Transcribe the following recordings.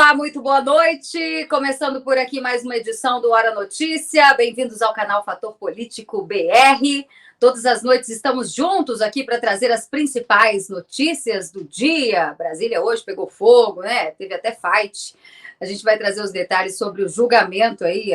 Olá, muito boa noite. Começando por aqui mais uma edição do Hora Notícia. Bem-vindos ao canal Fator Político BR. Todas as noites estamos juntos aqui para trazer as principais notícias do dia. Brasília hoje pegou fogo, né? Teve até fight. A gente vai trazer os detalhes sobre o julgamento aí.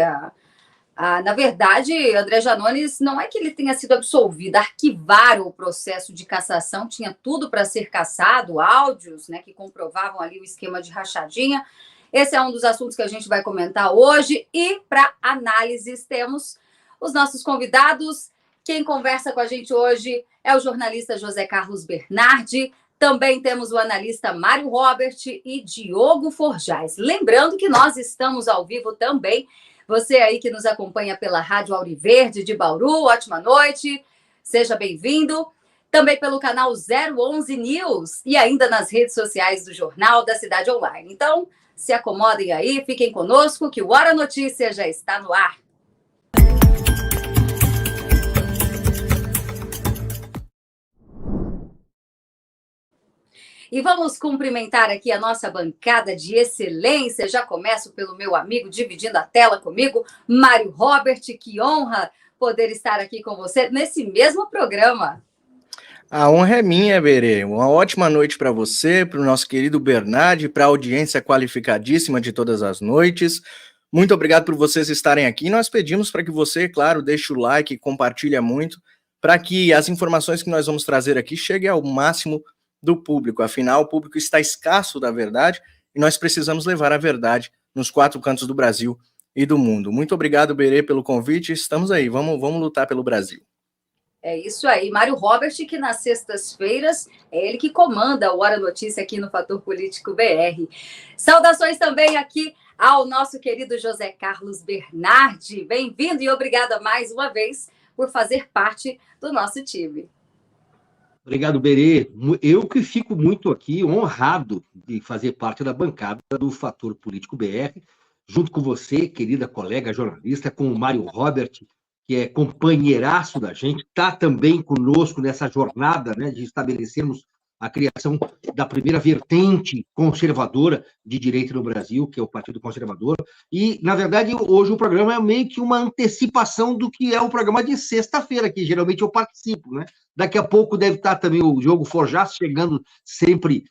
Na verdade, André Janones, não é que ele tenha sido absolvido, arquivaram o processo de cassação, tinha tudo para ser cassado, áudios, né, que comprovavam ali o esquema de rachadinha. Esse é um dos assuntos que a gente vai comentar hoje e para análises temos os nossos convidados. Quem conversa com a gente hoje é o jornalista José Carlos Bernardi, também temos o analista Mário Robert e Diogo Forjaz. Lembrando que nós estamos ao vivo também. Você aí que nos acompanha pela Rádio Auriverde de Bauru, ótima noite, seja bem-vindo. Também pelo canal 011 News e ainda nas redes sociais do Jornal da Cidade Online. Então, se acomodem aí, fiquem conosco que o Hora Notícia já está no ar. E vamos cumprimentar aqui a nossa bancada de excelência. Já começo pelo meu amigo, dividindo a tela comigo, Mário Robert. Que honra poder estar aqui com você nesse mesmo programa. A honra é minha, Berê. Uma ótima noite para você, para o nosso querido Bernardi, para a audiência qualificadíssima de todas as noites. Muito obrigado por vocês estarem aqui. Nós pedimos para que você, claro, deixe o like, compartilhe muito, para que as informações que nós vamos trazer aqui cheguem ao máximo do público. Afinal, o público está escasso da verdade e nós precisamos levar a verdade nos 4 cantos do Brasil e do mundo. Muito obrigado, Berê, pelo convite. Estamos aí, vamos lutar pelo Brasil. É isso aí. Mário Robert, que nas sextas-feiras é ele que comanda o Hora Notícia aqui no Fator Político BR. Saudações também aqui ao nosso querido José Carlos Bernardi. Bem-vindo e obrigada mais uma vez por fazer parte do nosso time. Obrigado, Berê. Eu que fico muito aqui honrado de fazer parte da bancada do Fator Político BR, junto com você, querida colega jornalista, com o Mário Robert, que é companheiraço da gente, está também conosco nessa jornada, né, de estabelecermos a criação da primeira vertente conservadora de direita no Brasil, que é o Partido Conservador. E, na verdade, hoje o programa é meio que uma antecipação do que é o programa de sexta-feira, que geralmente eu participo, né? Daqui a pouco deve estar também o Diogo Forjaz chegando sempre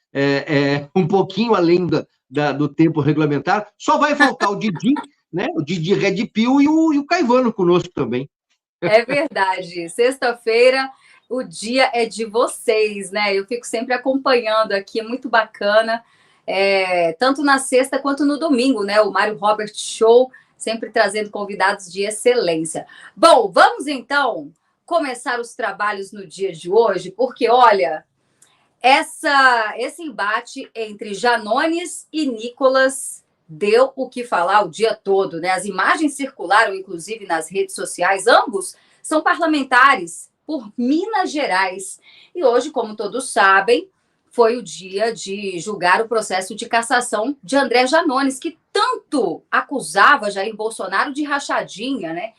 um pouquinho além do tempo regulamentar. Só vai faltar o Didi, né? O Didi Red Pill e o Caivano conosco também. É verdade. Sexta-feira o dia é de vocês, né? Eu fico sempre acompanhando aqui, é muito bacana, tanto na sexta quanto no domingo, né? O Mário Robert Show, sempre trazendo convidados de excelência. Bom, vamos então começar os trabalhos no dia de hoje, porque, olha, esse embate entre Janones e Nicolas deu o que falar o dia todo, né? As imagens circularam, inclusive, nas redes sociais. Ambos são parlamentares por Minas Gerais. E hoje, como todos sabem, foi o dia de julgar o processo de cassação de André Janones, que tanto acusava Jair Bolsonaro de rachadinha, né?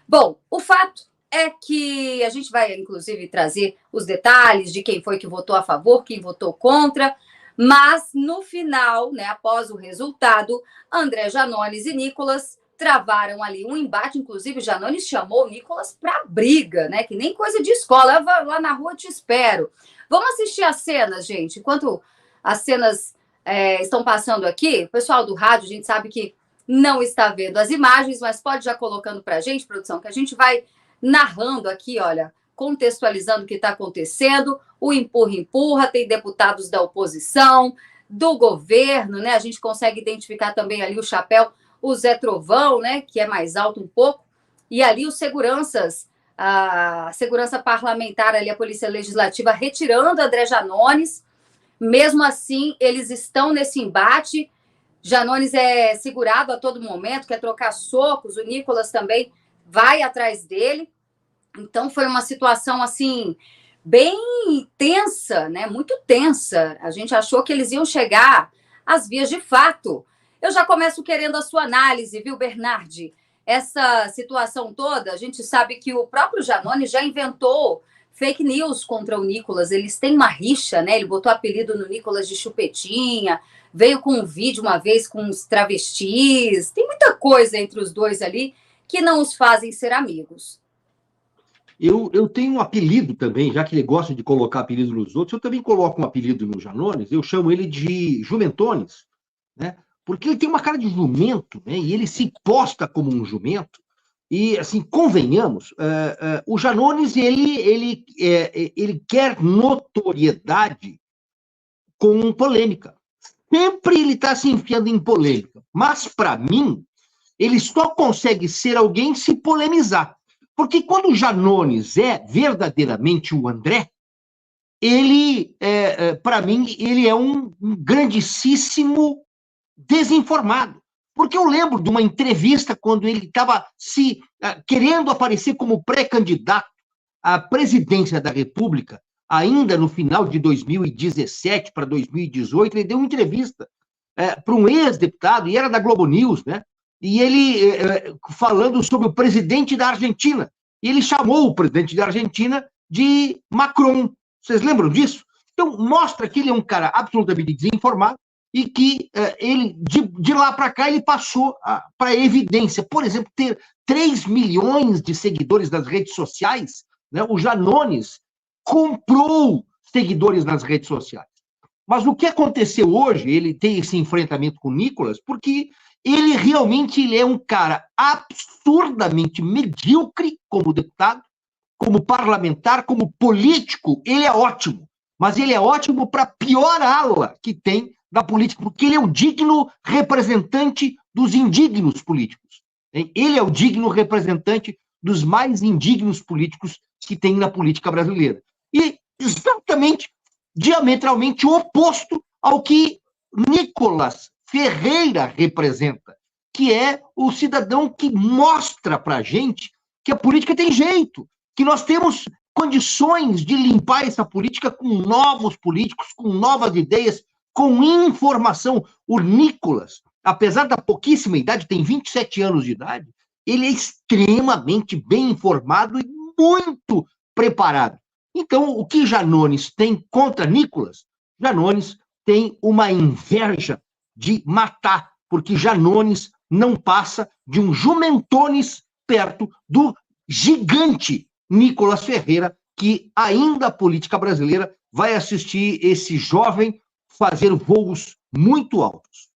Bom, o fato é que a gente vai, inclusive, trazer os detalhes de quem foi que votou a favor, quem votou contra, mas, no final, né, após o resultado, André Janones e Nicolas travaram ali um embate. Inclusive, Janones chamou o Nicolas para briga, né? Que nem coisa de escola. Eu vou lá na rua, te espero. Vamos assistir as cenas, gente. Enquanto as cenas estão passando aqui, o pessoal do rádio, a gente sabe que não está vendo as imagens, mas pode já colocando para a gente, produção, que a gente vai narrando aqui, olha, contextualizando o que está acontecendo. O empurra-empurra, tem deputados da oposição, do governo, né? A gente consegue identificar também ali o chapéu, o Zé Trovão, né, que é mais alto um pouco, e ali os seguranças, a segurança parlamentar, ali a Polícia Legislativa retirando André Janones. Mesmo assim, eles estão nesse embate. Janones é segurado a todo momento, quer trocar socos, o Nicolas também vai atrás dele. Então, foi uma situação, assim, bem tensa, né? Muito tensa. A gente achou que eles iam chegar às vias de fato. Eu já começo querendo a sua análise, viu, Bernardi? Essa situação toda, a gente sabe que o próprio Janones já inventou fake news contra o Nicolas. Eles têm uma rixa, né? Ele botou apelido no Nicolas de chupetinha, veio com um vídeo uma vez com os travestis. Tem muita coisa entre os dois ali que não os fazem ser amigos. Eu tenho um apelido também, já que ele gosta de colocar apelido nos outros, eu também coloco um apelido no Janones, eu chamo ele de Jumentones, né? Porque ele tem uma cara de jumento, né? E ele se posta como um jumento. E, assim, convenhamos, o Janones, ele quer notoriedade com polêmica. Sempre ele está se enfiando em polêmica. Mas, para mim, ele só consegue ser alguém se polemizar. Porque quando o Janones é verdadeiramente o André, ele, para mim, ele é um grandíssimo desinformado. Porque eu lembro de uma entrevista quando ele estava querendo aparecer como pré-candidato à presidência da República, ainda no final de 2017 para 2018, ele deu uma entrevista para um ex-deputado, e era da Globo News, né? E ele falando sobre o presidente da Argentina. E ele chamou o presidente da Argentina de Macron. Vocês lembram disso? Então, mostra que ele é um cara absolutamente desinformado e que ele, de lá para cá, ele passou para a evidência. Por exemplo, ter 3 milhões de seguidores nas redes sociais, né? O Janones comprou seguidores nas redes sociais. Mas o que aconteceu hoje, ele tem esse enfrentamento com o Nicolas, porque ele realmente é um cara absurdamente medíocre como deputado, como parlamentar, como político, ele é ótimo. Mas ele é ótimo para a pior ala que tem da política, porque ele é o digno representante dos indignos políticos. Ele é o digno representante dos mais indignos políticos que tem na política brasileira. E exatamente, diametralmente oposto ao que Nicolas Ferreira representa, que é o cidadão que mostra para a gente que a política tem jeito, que nós temos condições de limpar essa política com novos políticos, com novas ideias, com informação. O Nicolas, apesar da pouquíssima idade, tem 27 anos de idade, ele é extremamente bem informado e muito preparado. Então, o que Janones tem contra Nicolas? Janones tem uma inveja de matar, porque Janones não passa de um Jumentones perto do gigante Nicolas Ferreira, que ainda a política brasileira vai assistir esse jovem fazer voos muito altos.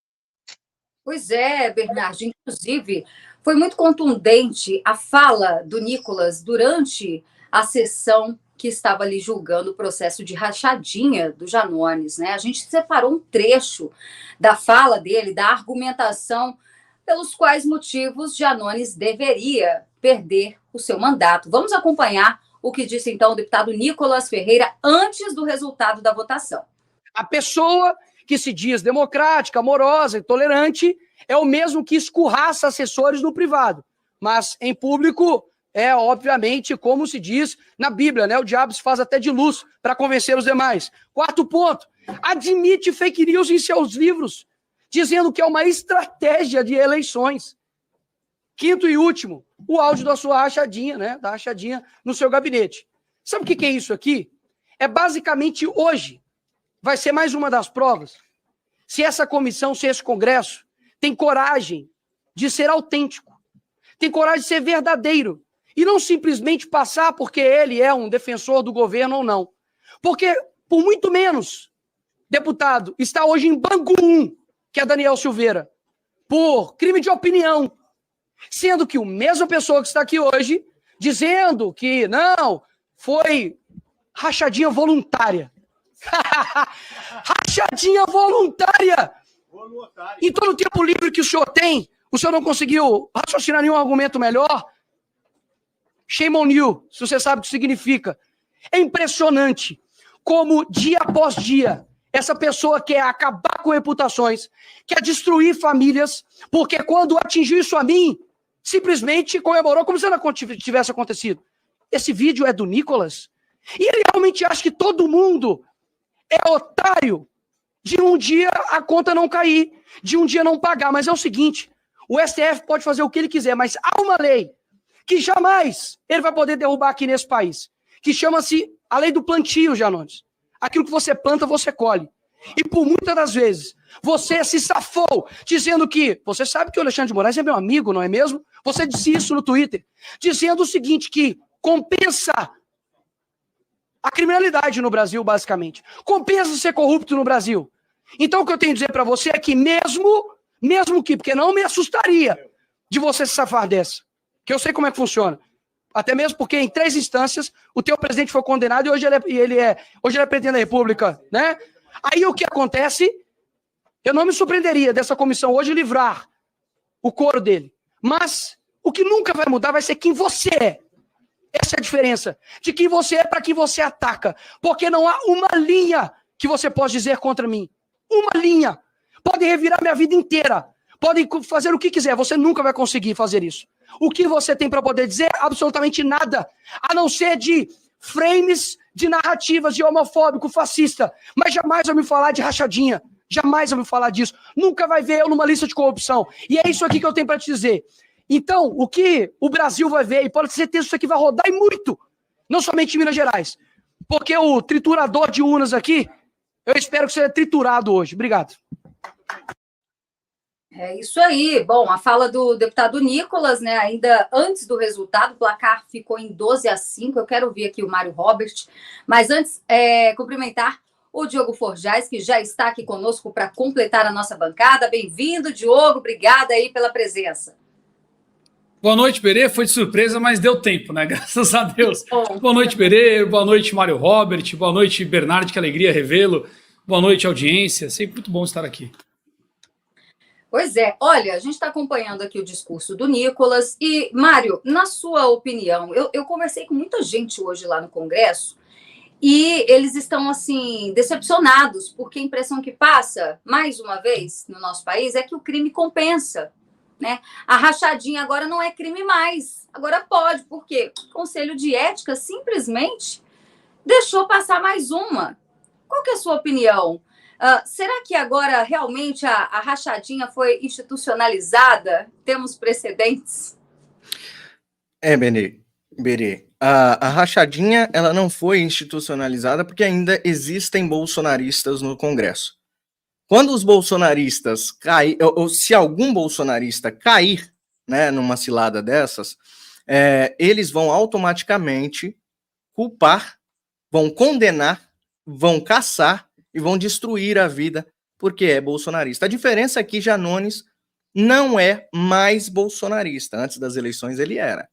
Pois é, Bernardo. Inclusive, foi muito contundente a fala do Nicolas durante a sessão que estava ali julgando o processo de rachadinha do Janones, né? A gente separou um trecho da fala dele, da argumentação pelos quais motivos Janones deveria perder o seu mandato. Vamos acompanhar o que disse, então, o deputado Nicolas Ferreira antes do resultado da votação. A pessoa que se diz democrática, amorosa e tolerante é o mesmo que escurraça assessores no privado, mas em público é, obviamente, como se diz na Bíblia, né? O diabo se faz até de luz para convencer os demais. 4º ponto, admite fake news em seus livros, dizendo que é uma estratégia de eleições. 5º e último, o áudio da sua rachadinha, né? Da rachadinha no seu gabinete. Sabe o que é isso aqui? É basicamente hoje, vai ser mais uma das provas, se essa comissão, se esse Congresso tem coragem de ser autêntico, tem coragem de ser verdadeiro, e não simplesmente passar porque ele é um defensor do governo ou não. Porque, por muito menos, deputado, está hoje em Bangu 1, que é Daniel Silveira, por crime de opinião. Sendo que a mesma pessoa que está aqui hoje, dizendo que não, foi rachadinha voluntária. Rachadinha voluntária! Em todo o tempo livre que o senhor tem, o senhor não conseguiu raciocinar nenhum argumento melhor? Shame on you, se você sabe o que significa. É impressionante como, dia após dia, essa pessoa quer acabar com reputações, quer destruir famílias, porque quando atingiu isso a mim, simplesmente comemorou como se não tivesse acontecido. Esse vídeo é do Nicolas? E ele realmente acha que todo mundo é otário de um dia a conta não cair, de um dia não pagar. Mas é o seguinte, o STF pode fazer o que ele quiser, mas há uma lei que jamais ele vai poder derrubar aqui nesse país, que chama-se a lei do plantio, Janones. Aquilo que você planta, você colhe. E por muitas das vezes, você se safou, dizendo que... Você sabe que o Alexandre de Moraes é meu amigo, não é mesmo? Você disse isso no Twitter, dizendo o seguinte, que compensa a criminalidade no Brasil, basicamente. Compensa ser corrupto no Brasil. Então, o que eu tenho a dizer para você é que mesmo que, porque não me assustaria de você se safar dessa, que eu sei como é que funciona. Até mesmo porque em 3 instâncias o teu presidente foi condenado e hoje ele é presidente da República, né? Aí o que acontece? Eu não me surpreenderia dessa comissão hoje livrar o couro dele. Mas o que nunca vai mudar vai ser quem você é. Essa é a diferença de quem você é para quem você ataca. Porque não há uma linha que você possa dizer contra mim. Uma linha. Podem revirar minha vida inteira. Podem fazer o que quiser. Você nunca vai conseguir fazer isso. O que você tem para poder dizer? Absolutamente nada. A não ser de frames de narrativas de homofóbico, fascista. Mas jamais vai me falar de rachadinha. Jamais vai me falar disso. Nunca vai ver eu numa lista de corrupção. E é isso aqui que eu tenho para te dizer. Então, o que o Brasil vai ver, e pode ter certeza que isso aqui vai rodar e muito. Não somente em Minas Gerais. Porque o triturador de urnas aqui, eu espero que seja triturado hoje. Obrigado. É isso aí. Bom, a fala do deputado Nicolas, né? Ainda antes do resultado, o placar ficou em 12-5. Eu quero ouvir aqui o Mário Robert. Mas antes, cumprimentar o Diogo Forjais, que já está aqui conosco para completar a nossa bancada. Bem-vindo, Diogo. Obrigada aí pela presença. Boa noite, Berê. Foi de surpresa, mas deu tempo, né? Graças a Deus. Boa noite, Berê. Boa noite, Mário Robert. Boa noite, Bernardo. Que alegria revê-lo. Boa noite, audiência. Sempre muito bom estar aqui. Pois é. Olha, a gente está acompanhando aqui o discurso do Nicolas. E, Mário, na sua opinião, eu conversei com muita gente hoje lá no Congresso e eles estão, assim, decepcionados, porque a impressão que passa, mais uma vez, no nosso país, é que o crime compensa. Né? A rachadinha agora não é crime mais, agora pode, porque o Conselho de Ética simplesmente deixou passar mais uma. Qual que é a sua opinião? Será que agora realmente a rachadinha foi institucionalizada? Temos precedentes? Berê, a rachadinha ela não foi institucionalizada porque ainda existem bolsonaristas no Congresso. Quando os bolsonaristas caírem, ou se algum bolsonarista cair, né, numa cilada dessas, eles vão automaticamente culpar, vão condenar, vão caçar e vão destruir a vida porque é bolsonarista. A diferença é que Janones não é mais bolsonarista. Antes das eleições ele era.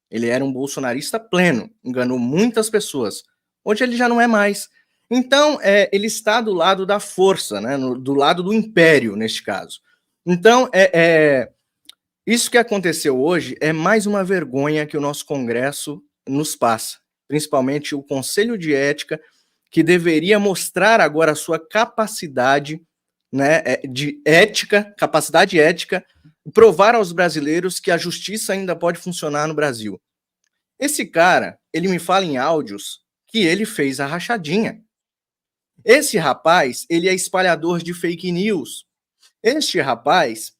Ele era um bolsonarista pleno, enganou muitas pessoas. Hoje ele já não é mais. Então, ele está do lado da força, né? Do lado do império, neste caso. Então, isso que aconteceu hoje é mais uma vergonha que o nosso Congresso nos passa, principalmente o Conselho de Ética, que deveria mostrar agora a sua capacidade, né, de ética, capacidade ética, provar aos brasileiros que a justiça ainda pode funcionar no Brasil. Esse cara, ele me fala em áudios que ele fez a rachadinha. Esse rapaz, ele é espalhador de fake news. Este rapaz,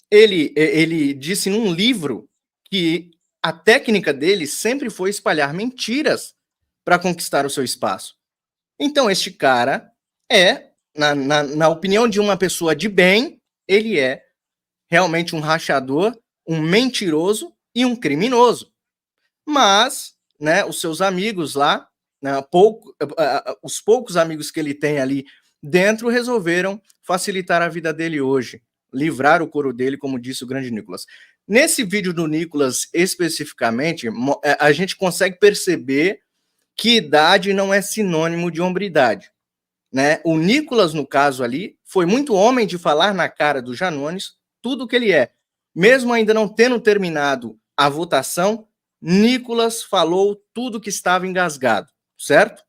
ele disse num livro que a técnica dele sempre foi espalhar mentiras para conquistar o seu espaço. Então, este cara na opinião de uma pessoa de bem, ele é realmente um rachador, um mentiroso e um criminoso. Mas, né, os seus amigos lá, os poucos amigos que ele tem ali dentro resolveram facilitar a vida dele hoje, livrar o couro dele, como disse o grande Nicolas. Nesse vídeo do Nicolas, especificamente, a gente consegue perceber que idade não é sinônimo de hombridade, né? O Nicolas, no caso ali, foi muito homem de falar na cara do Janones tudo o que ele é. Mesmo ainda não tendo terminado a votação, Nicolas falou tudo que estava engasgado. Certo?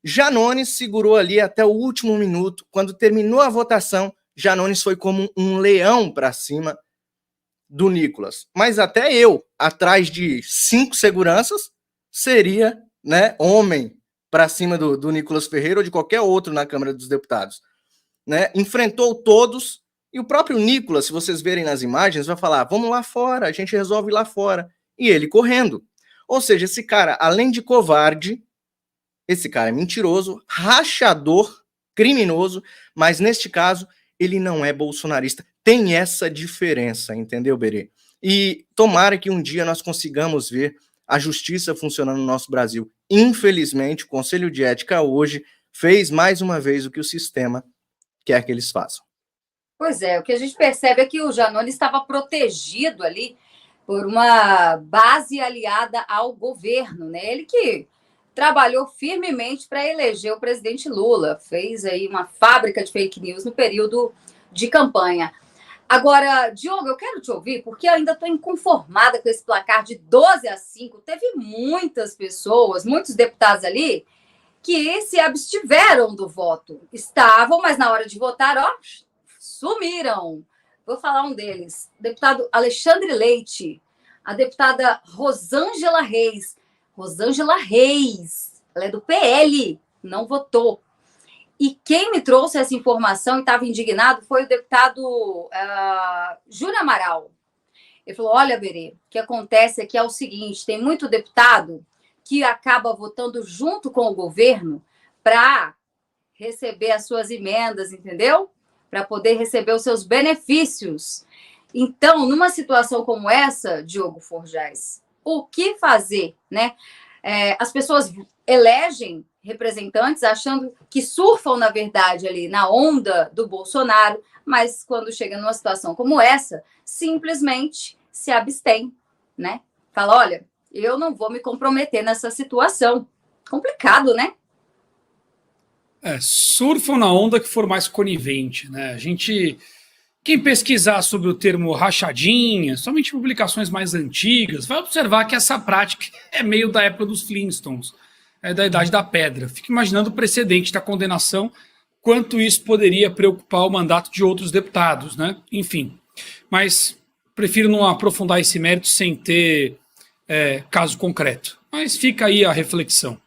Janones segurou ali até o último minuto. Quando terminou a votação, Janones foi como um leão para cima do Nicolas. Mas até eu, atrás de 5 seguranças, seria, né, homem para cima do Nicolas Ferreira ou de qualquer outro na Câmara dos Deputados. Né? Enfrentou todos e o próprio Nicolas, se vocês verem nas imagens, vai falar, vamos lá fora, a gente resolve lá fora. E ele correndo. Ou seja, esse cara, além de covarde, esse cara é mentiroso, rachador, criminoso, mas neste caso, ele não é bolsonarista. Tem essa diferença, entendeu, Berê? E tomara que um dia nós consigamos ver a justiça funcionando no nosso Brasil. Infelizmente, o Conselho de Ética hoje fez mais uma vez o que o sistema quer que eles façam. Pois é, o que a gente percebe é que o Janones estava protegido ali por uma base aliada ao governo, né? Ele que trabalhou firmemente para eleger o presidente Lula, fez aí uma fábrica de fake news no período de campanha. Agora, Diogo, eu quero te ouvir, porque eu ainda estou inconformada com esse placar de 12-5. Teve muitas pessoas, muitos deputados ali, que se abstiveram do voto. Estavam, mas na hora de votar, ó, sumiram. Vou falar um deles. O deputado Alexandre Leite, a deputada Rosângela Reis. Rosângela Reis, ela é do PL, não votou. E quem me trouxe essa informação e estava indignado foi o deputado Júnior Amaral. Ele falou, olha, Berê, o que acontece aqui é o seguinte, tem muito deputado que acaba votando junto com o governo para receber as suas emendas, entendeu? Para poder receber os seus benefícios. Então, numa situação como essa, Diogo Forjaz, o que fazer, né? As pessoas elegem representantes achando que surfam, na verdade, ali na onda do Bolsonaro, mas quando chega numa situação como essa, simplesmente se abstém, né? Fala, olha, eu não vou me comprometer nessa situação. Complicado, né? Surfam na onda que for mais conivente, né? Quem pesquisar sobre o termo rachadinha, somente publicações mais antigas, vai observar que essa prática é meio da época dos Flintstones, da Idade da Pedra. Fico imaginando o precedente da condenação, quanto isso poderia preocupar o mandato de outros deputados, né? Enfim, mas prefiro não aprofundar esse mérito sem ter caso concreto. Mas fica aí a reflexão.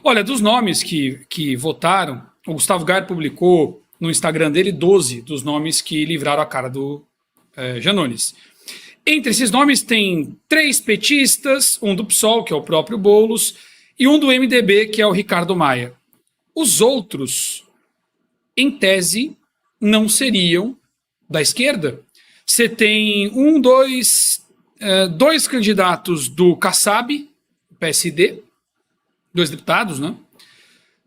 Olha, dos nomes que votaram, o Gustavo Gayer publicou no Instagram dele 12 dos nomes que livraram a cara do Janones. Entre esses nomes tem 3 petistas, um do PSOL, que é o próprio Boulos, e um do MDB, que é o Ricardo Maia. Os outros, em tese, não seriam da esquerda. Você tem dois candidatos do Kassab, PSD, 2 deputados, né?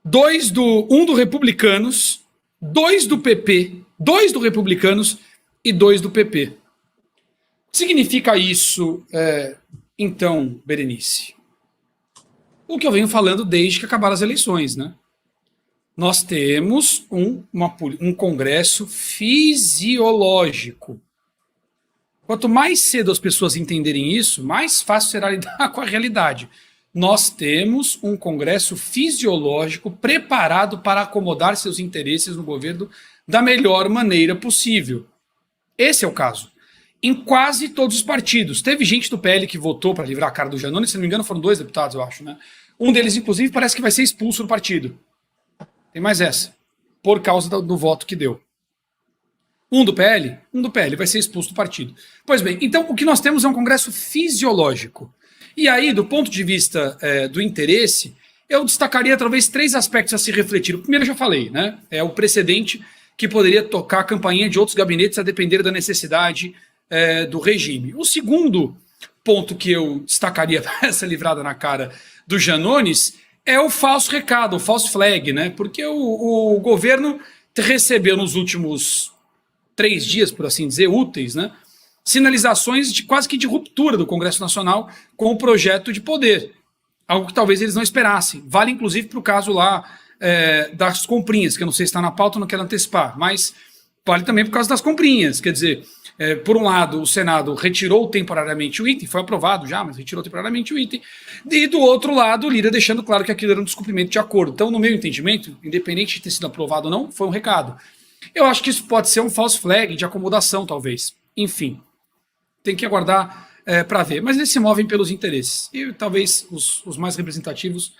Um do Republicanos, 2 do PP, 2 do Republicanos e 2 do PP. O que significa isso, então, Berenice? O que eu venho falando desde que acabaram as eleições, né? Nós temos um Congresso fisiológico. Quanto mais cedo as pessoas entenderem isso, mais fácil será lidar com a realidade. Nós temos um Congresso fisiológico preparado para acomodar seus interesses no governo da melhor maneira possível. Esse é o caso. Em quase todos os partidos. Teve gente do PL que votou para livrar a cara do Janones, se não me engano foram 2 deputados, eu acho, né? Um deles, inclusive, parece que vai ser expulso do partido. Tem mais essa. Por causa do voto que deu. Um do PL vai ser expulso do partido. Pois bem, então o que nós temos é um Congresso fisiológico. E aí, do ponto de vista do interesse, eu destacaria talvez 3 aspectos a se refletir. O primeiro eu já falei, né? É o precedente que poderia tocar a campainha de outros gabinetes a depender da necessidade do regime. O segundo ponto que eu destacaria para essa livrada na cara do Janones é o falso recado, o false flag, né? Porque o governo recebeu nos últimos 3 dias, por assim dizer, úteis, né? Sinalizações quase que de ruptura do Congresso Nacional com o projeto de poder. Algo que talvez eles não esperassem. Vale, inclusive, para o caso lá das comprinhas, que eu não sei se está na pauta, não quero antecipar, mas vale também por causa das comprinhas. Quer dizer, por um lado, o Senado retirou temporariamente o item, foi aprovado já, mas retirou temporariamente o item, e do outro lado, o Lira deixando claro que aquilo era um descumprimento de acordo. Então, no meu entendimento, independente de ter sido aprovado ou não, foi um recado. Eu acho que isso pode ser um false flag de acomodação, talvez. Enfim, tem que aguardar para ver. Mas eles se movem pelos interesses. E talvez os mais representativos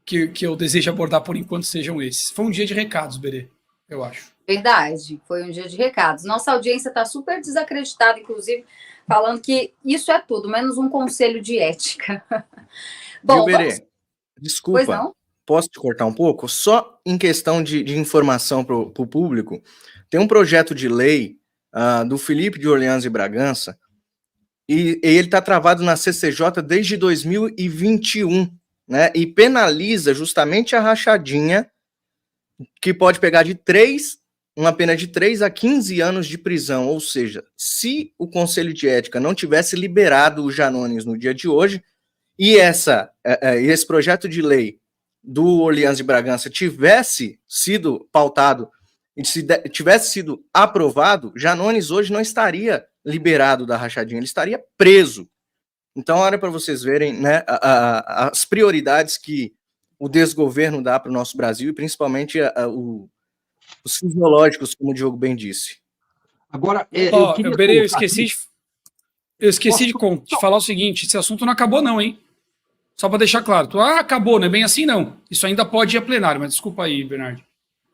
que eu desejo abordar por enquanto sejam esses. Foi um dia de recados, Berê, eu acho. Verdade, foi um dia de recados. Nossa audiência está super desacreditada, inclusive, falando que isso é tudo, menos um conselho de ética. Bom, Berê, desculpa, pois não? posso te cortar um pouco? Só em questão de informação para o público, tem um projeto de lei do Felipe de Orleans e Bragança, e ele está travado na CCJ desde 2021, né? E penaliza justamente a rachadinha, que pode pegar uma pena de 3 a 15 anos de prisão. Ou seja, se o Conselho de Ética não tivesse liberado o Janones no dia de hoje, e esse projeto de lei do Orleans e Bragança tivesse sido pautado e se tivesse sido aprovado, Janones hoje não estaria liberado da rachadinha, ele estaria preso. Então, olha para vocês verem, né, as prioridades que o desgoverno dá para o nosso Brasil, e principalmente os fisiológicos, como o Diogo bem disse. Agora, eu esqueci de falar o seguinte, esse assunto não acabou não, hein? Só para deixar claro. Acabou, não é bem assim, não. Isso ainda pode ir a plenário, mas desculpa aí, Bernardo.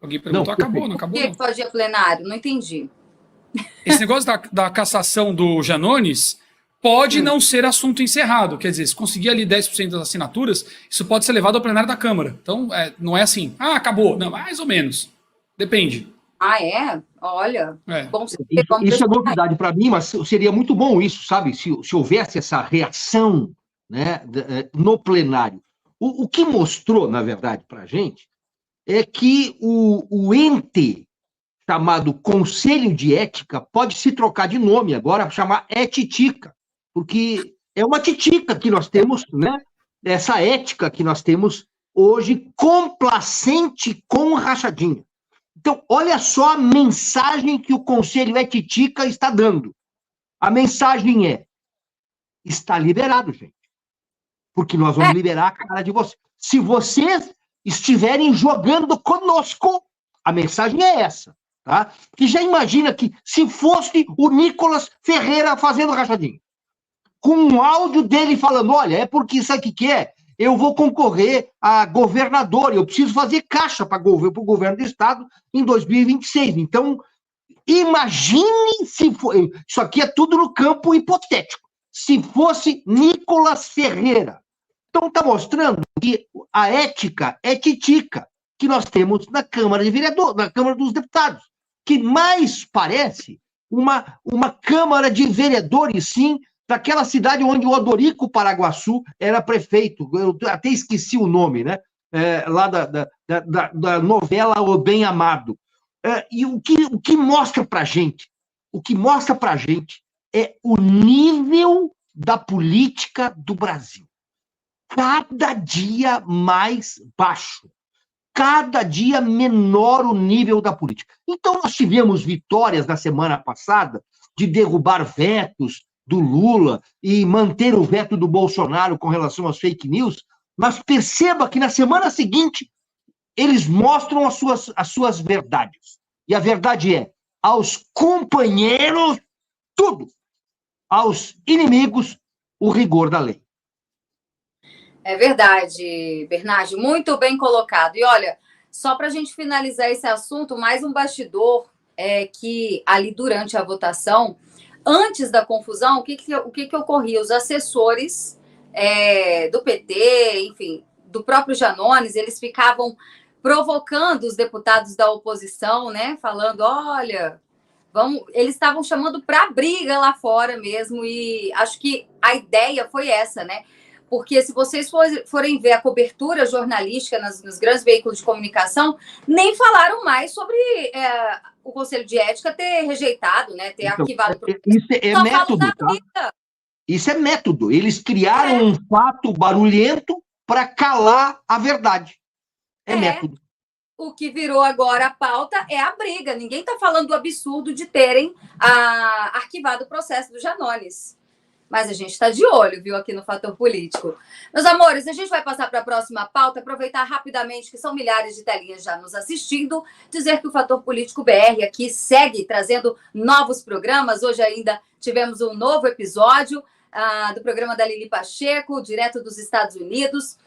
Alguém perguntou, não acabou? Por que pode ir a plenário? Não entendi. Esse negócio da cassação do Janones pode não ser assunto encerrado. Quer dizer, se conseguir ali 10% das assinaturas, isso pode ser levado ao plenário da Câmara. Então, não é assim. Acabou. Não, mais ou menos. Depende. É? Olha. Bom, isso é novidade para mim, mas seria muito bom isso, sabe? Se houvesse essa reação, né, no plenário. O que mostrou, na verdade, para a gente, é que o ente chamado Conselho de Ética pode se trocar de nome agora, chamar Etitica, porque é uma titica que nós temos, né? Essa ética que nós temos hoje complacente com rachadinha. Então, olha só a mensagem que o Conselho Etitica está dando. A mensagem é: está liberado, gente. Porque nós vamos liberar a cara de vocês. Se vocês estiverem jogando conosco, a mensagem é essa. Tá? Que já imagina que se fosse o Nicolas Ferreira fazendo rachadinha, com um áudio dele falando, olha, é porque sabe o que é? Eu vou concorrer a governador, eu preciso fazer caixa para o governo do estado em 2026. Então, imagine se for... Isso aqui é tudo no campo hipotético. Se fosse Nicolas Ferreira. Então, está mostrando que a ética é titica que nós temos na Câmara de Vereadores, na Câmara dos Deputados, que mais parece uma Câmara de Vereadores, sim, daquela cidade onde o Odorico Paraguaçu era prefeito. Eu até esqueci o nome, né? Lá da novela O Bem Amado. E o que mostra para gente? O que mostra para gente é o nível da política do Brasil. Cada dia mais baixo. Cada dia menor o nível da política. Então, nós tivemos vitórias na semana passada de derrubar vetos do Lula e manter o veto do Bolsonaro com relação às fake news, mas perceba que na semana seguinte eles mostram as suas verdades. E a verdade é, aos companheiros, tudo. Aos inimigos, o rigor da lei. É verdade, Bernardo, muito bem colocado. E olha, só para a gente finalizar esse assunto, mais um bastidor que ali durante a votação, antes da confusão, o que ocorria? Os assessores do PT, enfim, do próprio Janones, eles ficavam provocando os deputados da oposição, né? Falando, olha, eles estavam chamando para briga lá fora mesmo, e acho que a ideia foi essa, né? Porque se vocês forem ver a cobertura jornalística nos grandes veículos de comunicação, nem falaram mais sobre o Conselho de Ética ter rejeitado, né, ter arquivado. Isso é método, tá? Isso é método. Eles criaram um fato barulhento para calar a verdade. É método. O que virou agora a pauta é a briga. Ninguém está falando do absurdo de terem arquivado o processo do Janones. Mas a gente está de olho, viu, aqui no Fator Político. Meus amores, a gente vai passar para a próxima pauta, aproveitar rapidamente que são milhares de telinhas já nos assistindo, dizer que o Fator Político BR aqui segue trazendo novos programas. Hoje ainda tivemos um novo episódio do programa da Lili Pacheco, direto dos Estados Unidos.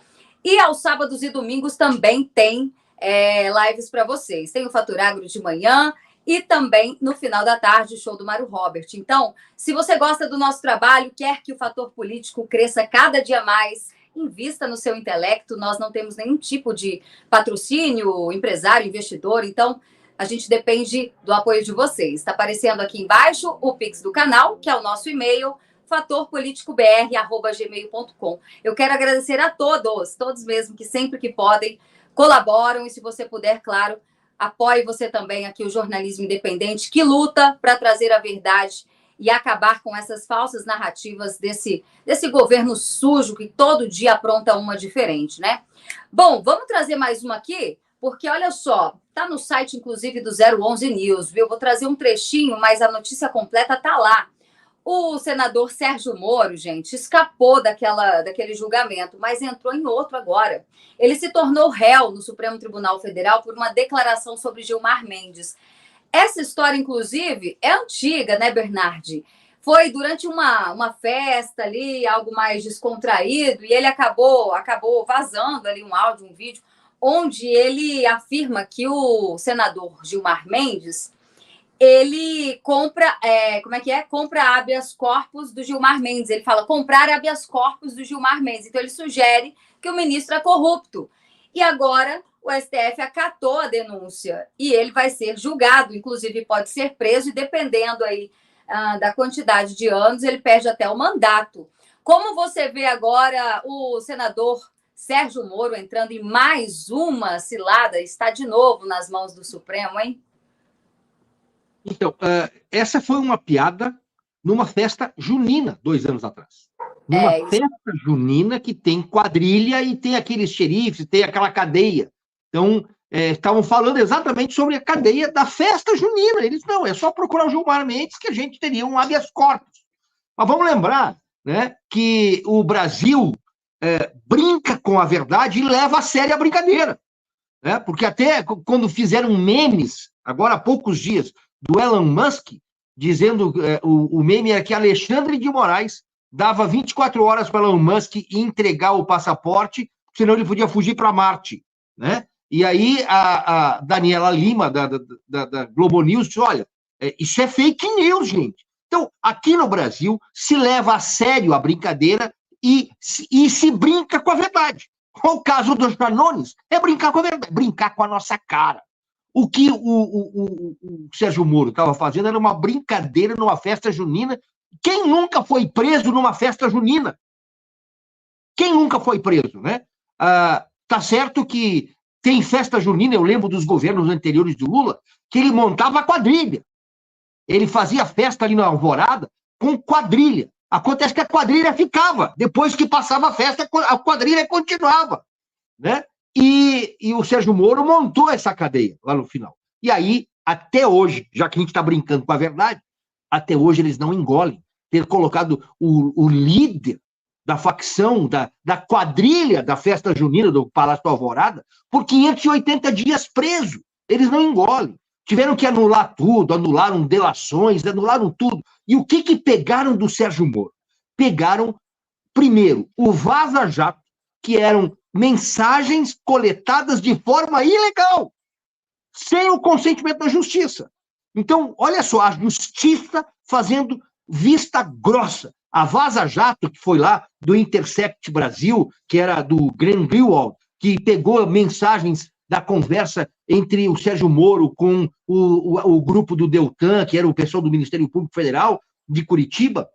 E aos sábados e domingos também tem lives para vocês. Tem o Fator Agro de manhã e também no final da tarde o show do Mário Robert. Então, se você gosta do nosso trabalho, quer que o Fator Político cresça cada dia mais, invista no seu intelecto. Nós não temos nenhum tipo de patrocínio, empresário, investidor, então a gente depende do apoio de vocês. Está aparecendo aqui embaixo o Pix do canal, que é o nosso e-mail, fatorpoliticobr@gmail.com. Eu quero agradecer a todos mesmo, que sempre que podem, colaboram, e se você puder, claro, apoie você também aqui o jornalismo independente, que luta para trazer a verdade e acabar com essas falsas narrativas desse governo sujo que todo dia apronta uma diferente, né? Bom, vamos trazer mais uma aqui, porque olha só, tá no site, inclusive, do 011 News, viu? Vou trazer um trechinho, mas a notícia completa tá lá. O senador Sérgio Moro, gente, escapou daquele julgamento, mas entrou em outro agora. Ele se tornou réu no Supremo Tribunal Federal por uma declaração sobre Gilmar Mendes. Essa história, inclusive, é antiga, né, Bernardi? Foi durante uma festa ali, algo mais descontraído, e ele acabou vazando ali um áudio, um vídeo, onde ele afirma que o senador Gilmar Mendes, ele compra, compra habeas corpus do Gilmar Mendes. Ele fala comprar habeas corpus do Gilmar Mendes. Então, ele sugere que o ministro é corrupto. E agora, o STF acatou a denúncia e ele vai ser julgado, inclusive pode ser preso, e dependendo aí da quantidade de anos, ele perde até o mandato. Como você vê agora o senador Sérgio Moro entrando em mais uma cilada, está de novo nas mãos do Supremo, hein? Então, essa foi uma piada numa festa junina, 2 anos atrás. Numa festa junina que tem quadrilha e tem aqueles xerifes, tem aquela cadeia. Então, estavam falando exatamente sobre a cadeia da festa junina. Eles, não, é só procurar o Gilmar Mendes que a gente teria um habeas corpus. Mas vamos lembrar, né, que o Brasil brinca com a verdade e leva a sério a brincadeira. Né? Porque até quando fizeram memes, agora há poucos dias, do Elon Musk, dizendo, o meme era que Alexandre de Moraes dava 24 horas para Elon Musk entregar o passaporte, senão ele podia fugir para Marte, né? E aí a Daniela Lima, da Globo News, disse, olha, isso é fake news, gente. Então, aqui no Brasil, se leva a sério a brincadeira e se brinca com a verdade. O caso dos Janones é brincar com a verdade, brincar com a nossa cara. O que o Sérgio Moro estava fazendo era uma brincadeira numa festa junina. Quem nunca foi preso numa festa junina? Quem nunca foi preso, né? Tá certo que tem festa junina, eu lembro dos governos anteriores do Lula, que ele montava a quadrilha. Ele fazia festa ali na Alvorada com quadrilha. Acontece que a quadrilha ficava. Depois que passava a festa, a quadrilha continuava, né? E o Sérgio Moro montou essa cadeia lá no final. E aí, até hoje, já que a gente está brincando com a verdade, até hoje eles não engolem ter colocado o líder da facção, da quadrilha da festa junina do Palácio do Alvorada por 580 dias preso. Eles não engolem. Tiveram que anular tudo, anularam delações, anularam tudo. E o que pegaram do Sérgio Moro? Pegaram, primeiro, o Vaza Jato, que eram mensagens coletadas de forma ilegal, sem o consentimento da justiça. Então, olha só, a justiça fazendo vista grossa. A Vaza Jato, que foi lá do Intercept Brasil, que era do Glenn Greenwald, que pegou mensagens da conversa entre o Sérgio Moro com o grupo do Deltan, que era o pessoal do Ministério Público Federal de Curitiba.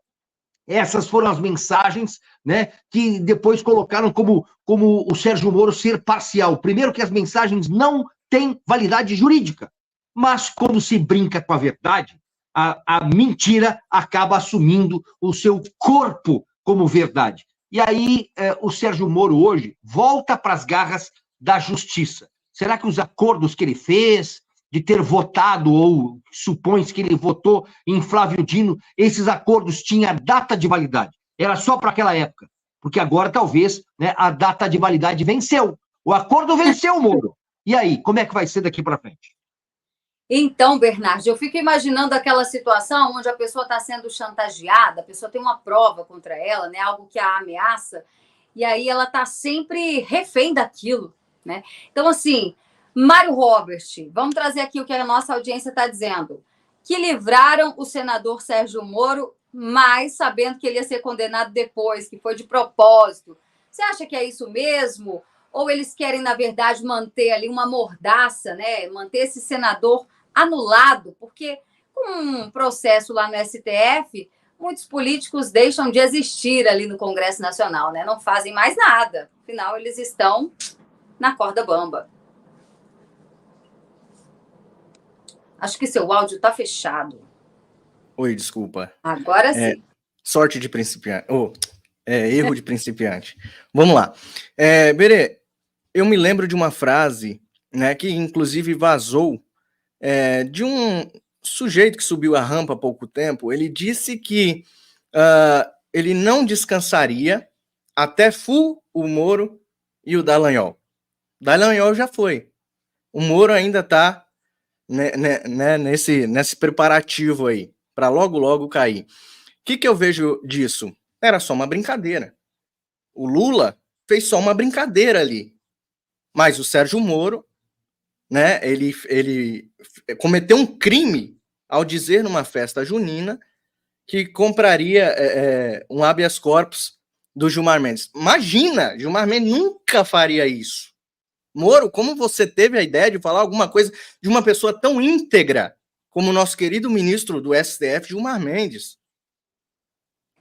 Essas foram as mensagens, né, que depois colocaram como o Sérgio Moro ser parcial. Primeiro que as mensagens não têm validade jurídica, mas quando se brinca com a verdade, a mentira acaba assumindo o seu corpo como verdade. E aí o Sérgio Moro hoje volta para as garras da justiça. Será que os acordos que ele fez, de ter votado, ou supõe-se que ele votou em Flávio Dino, esses acordos tinham data de validade? Era só para aquela época. Porque agora, talvez, né, a data de validade venceu. O acordo venceu, Moro. E aí, como é que vai ser daqui para frente? Então, Bernardo, eu fico imaginando aquela situação onde a pessoa está sendo chantageada, a pessoa tem uma prova contra ela, né, algo que a ameaça, e aí ela está sempre refém daquilo, né? Então, assim, Mário Robert, vamos trazer aqui o que a nossa audiência está dizendo. Que livraram o senador Sérgio Moro, mas sabendo que ele ia ser condenado depois, que foi de propósito. Você acha que é isso mesmo? Ou eles querem, na verdade, manter ali uma mordaça, né? Manter esse senador anulado? Porque com um processo lá no STF, muitos políticos deixam de existir ali no Congresso Nacional, né? Não fazem mais nada. Afinal, eles estão na corda bamba. Acho que seu áudio está fechado. Oi, desculpa. Agora sim. Sorte de principiante. Erro de principiante. Vamos lá. Berê, eu me lembro de uma frase, né, que inclusive vazou de um sujeito que subiu a rampa há pouco tempo. Ele disse que ele não descansaria até o Moro e o Dallagnol. Dallagnol já foi. O Moro ainda está nesse preparativo aí, para logo cair. O que eu vejo disso? Era só uma brincadeira. O Lula fez só uma brincadeira ali. Mas o Sérgio Moro, né, ele cometeu um crime ao dizer numa festa junina que compraria um habeas corpus do Gilmar Mendes. Imagina, Gilmar Mendes nunca faria isso. Moro, como você teve a ideia de falar alguma coisa de uma pessoa tão íntegra como o nosso querido ministro do STF, Gilmar Mendes?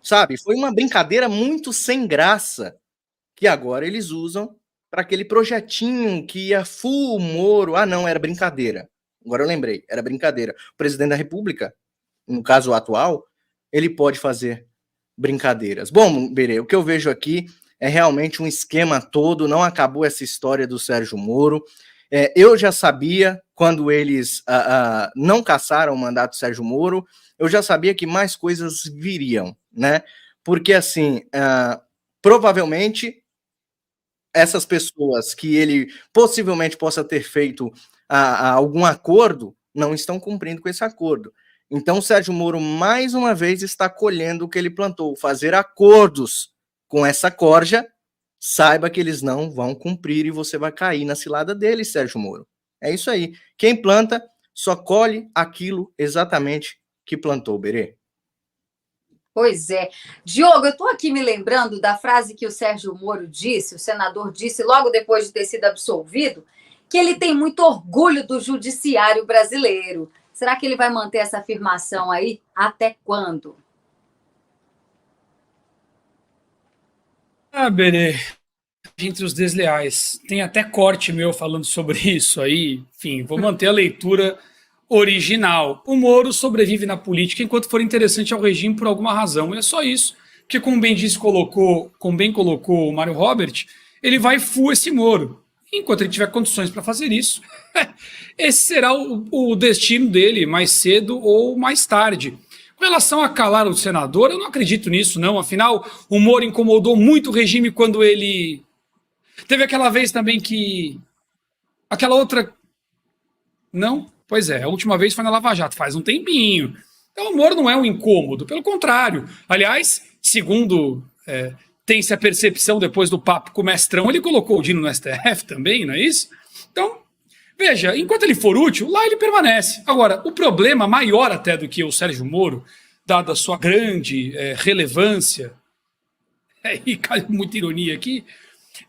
Sabe, foi uma brincadeira muito sem graça que agora eles usam para aquele projetinho que ia full Moro. Ah, não, era brincadeira. Agora eu lembrei, era brincadeira. O presidente da República, no caso atual, ele pode fazer brincadeiras. Bom, Berê, o que eu vejo aqui é realmente um esquema todo, não acabou essa história do Sérgio Moro. Eu já sabia, quando eles não cassaram o mandato do Sérgio Moro, eu já sabia que mais coisas viriam, né? Porque, assim, provavelmente, essas pessoas que ele possivelmente possa ter feito algum acordo, não estão cumprindo com esse acordo. Então, o Sérgio Moro, mais uma vez, está colhendo o que ele plantou, fazer acordos com essa corja. Saiba que eles não vão cumprir e você vai cair na cilada deles, Sérgio Moro. É isso aí. Quem planta só colhe aquilo exatamente que plantou, Berê. Pois é. Diogo, eu estou aqui me lembrando da frase que o Sérgio Moro disse, o senador disse logo depois de ter sido absolvido, que ele tem muito orgulho do judiciário brasileiro. Será que ele vai manter essa afirmação aí até quando? Berê, entre os desleais. Tem até corte meu falando sobre isso aí. Enfim, vou manter a leitura original. O Moro sobrevive na política enquanto for interessante ao regime por alguma razão. E é só isso. Porque, como bem colocou o Mário Robert, ele vai full esse Moro. Enquanto ele tiver condições para fazer isso, esse será o destino dele, mais cedo ou mais tarde. Com relação a calar o senador, eu não acredito nisso, não. Afinal, o Moro incomodou muito o regime quando ele... Teve aquela vez também que... Aquela outra... Não? Pois é, a última vez foi na Lava Jato, faz um tempinho. Então o Moro não é um incômodo, pelo contrário. Aliás, segundo tem-se a percepção depois do papo com o Mestrão, ele colocou o Dino no STF também, não é isso? Então... Veja, enquanto ele for útil, lá ele permanece. Agora, o problema maior até do que o Sérgio Moro, dada a sua grande relevância, e cai muita ironia aqui,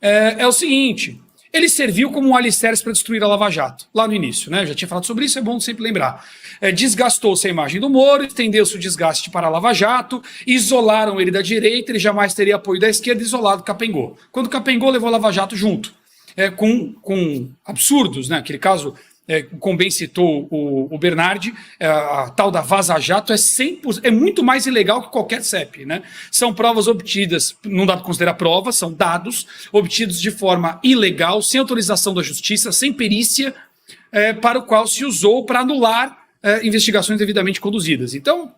é o seguinte, ele serviu como um alicerce para destruir a Lava Jato, lá no início, né? Já tinha falado sobre isso, é bom sempre lembrar. Desgastou-se a imagem do Moro, estendeu-se o desgaste para a Lava Jato, isolaram ele da direita, ele jamais teria apoio da esquerda, isolado capengou. Quando capengou, levou a Lava Jato junto. Com absurdos, né? Aquele caso, como bem citou o Bernardi, a tal da Vaza Jato é muito mais ilegal que qualquer CEP, né? São provas obtidas, não dá para considerar provas, são dados obtidos de forma ilegal, sem autorização da justiça, sem perícia, para o qual se usou para anular investigações devidamente conduzidas. Então,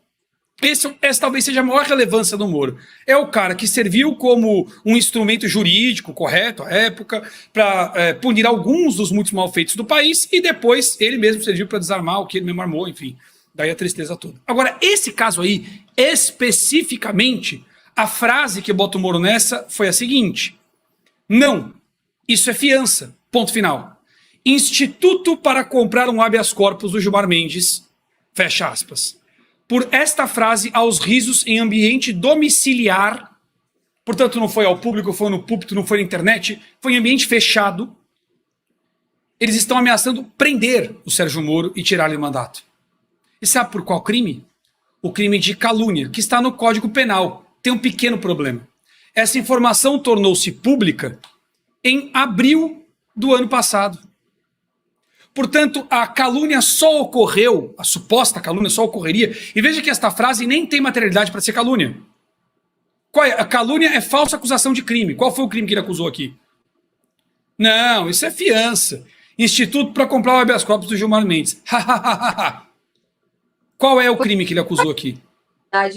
essa talvez seja a maior relevância do Moro. É o cara que serviu como um instrumento jurídico correto à época para punir alguns dos muitos malfeitos do país e depois ele mesmo serviu para desarmar o que ele mesmo armou, enfim. Daí a tristeza toda. Agora, esse caso aí, especificamente, a frase que bota o Moro nessa foi a seguinte: não, isso é fiança, ponto final. Instituto para comprar um habeas corpus do Gilmar Mendes, fecha aspas. Por esta frase, aos risos em ambiente domiciliar, portanto não foi ao público, foi no púlpito, não foi na internet, foi em ambiente fechado, eles estão ameaçando prender o Sérgio Moro e tirar-lhe o mandato. E sabe por qual crime? O crime de calúnia, que está no Código Penal. Tem um pequeno problema. Essa informação tornou-se pública em abril do ano passado. Portanto, a calúnia só ocorreu, a suposta calúnia só ocorreria, e veja que esta frase nem tem materialidade para ser calúnia. Qual é? A calúnia é falsa acusação de crime. Qual foi o crime que ele acusou aqui? Não, isso é fiança. Instituto para comprar o habeas corpus do Gilmar Mendes. Qual é o crime que ele acusou aqui?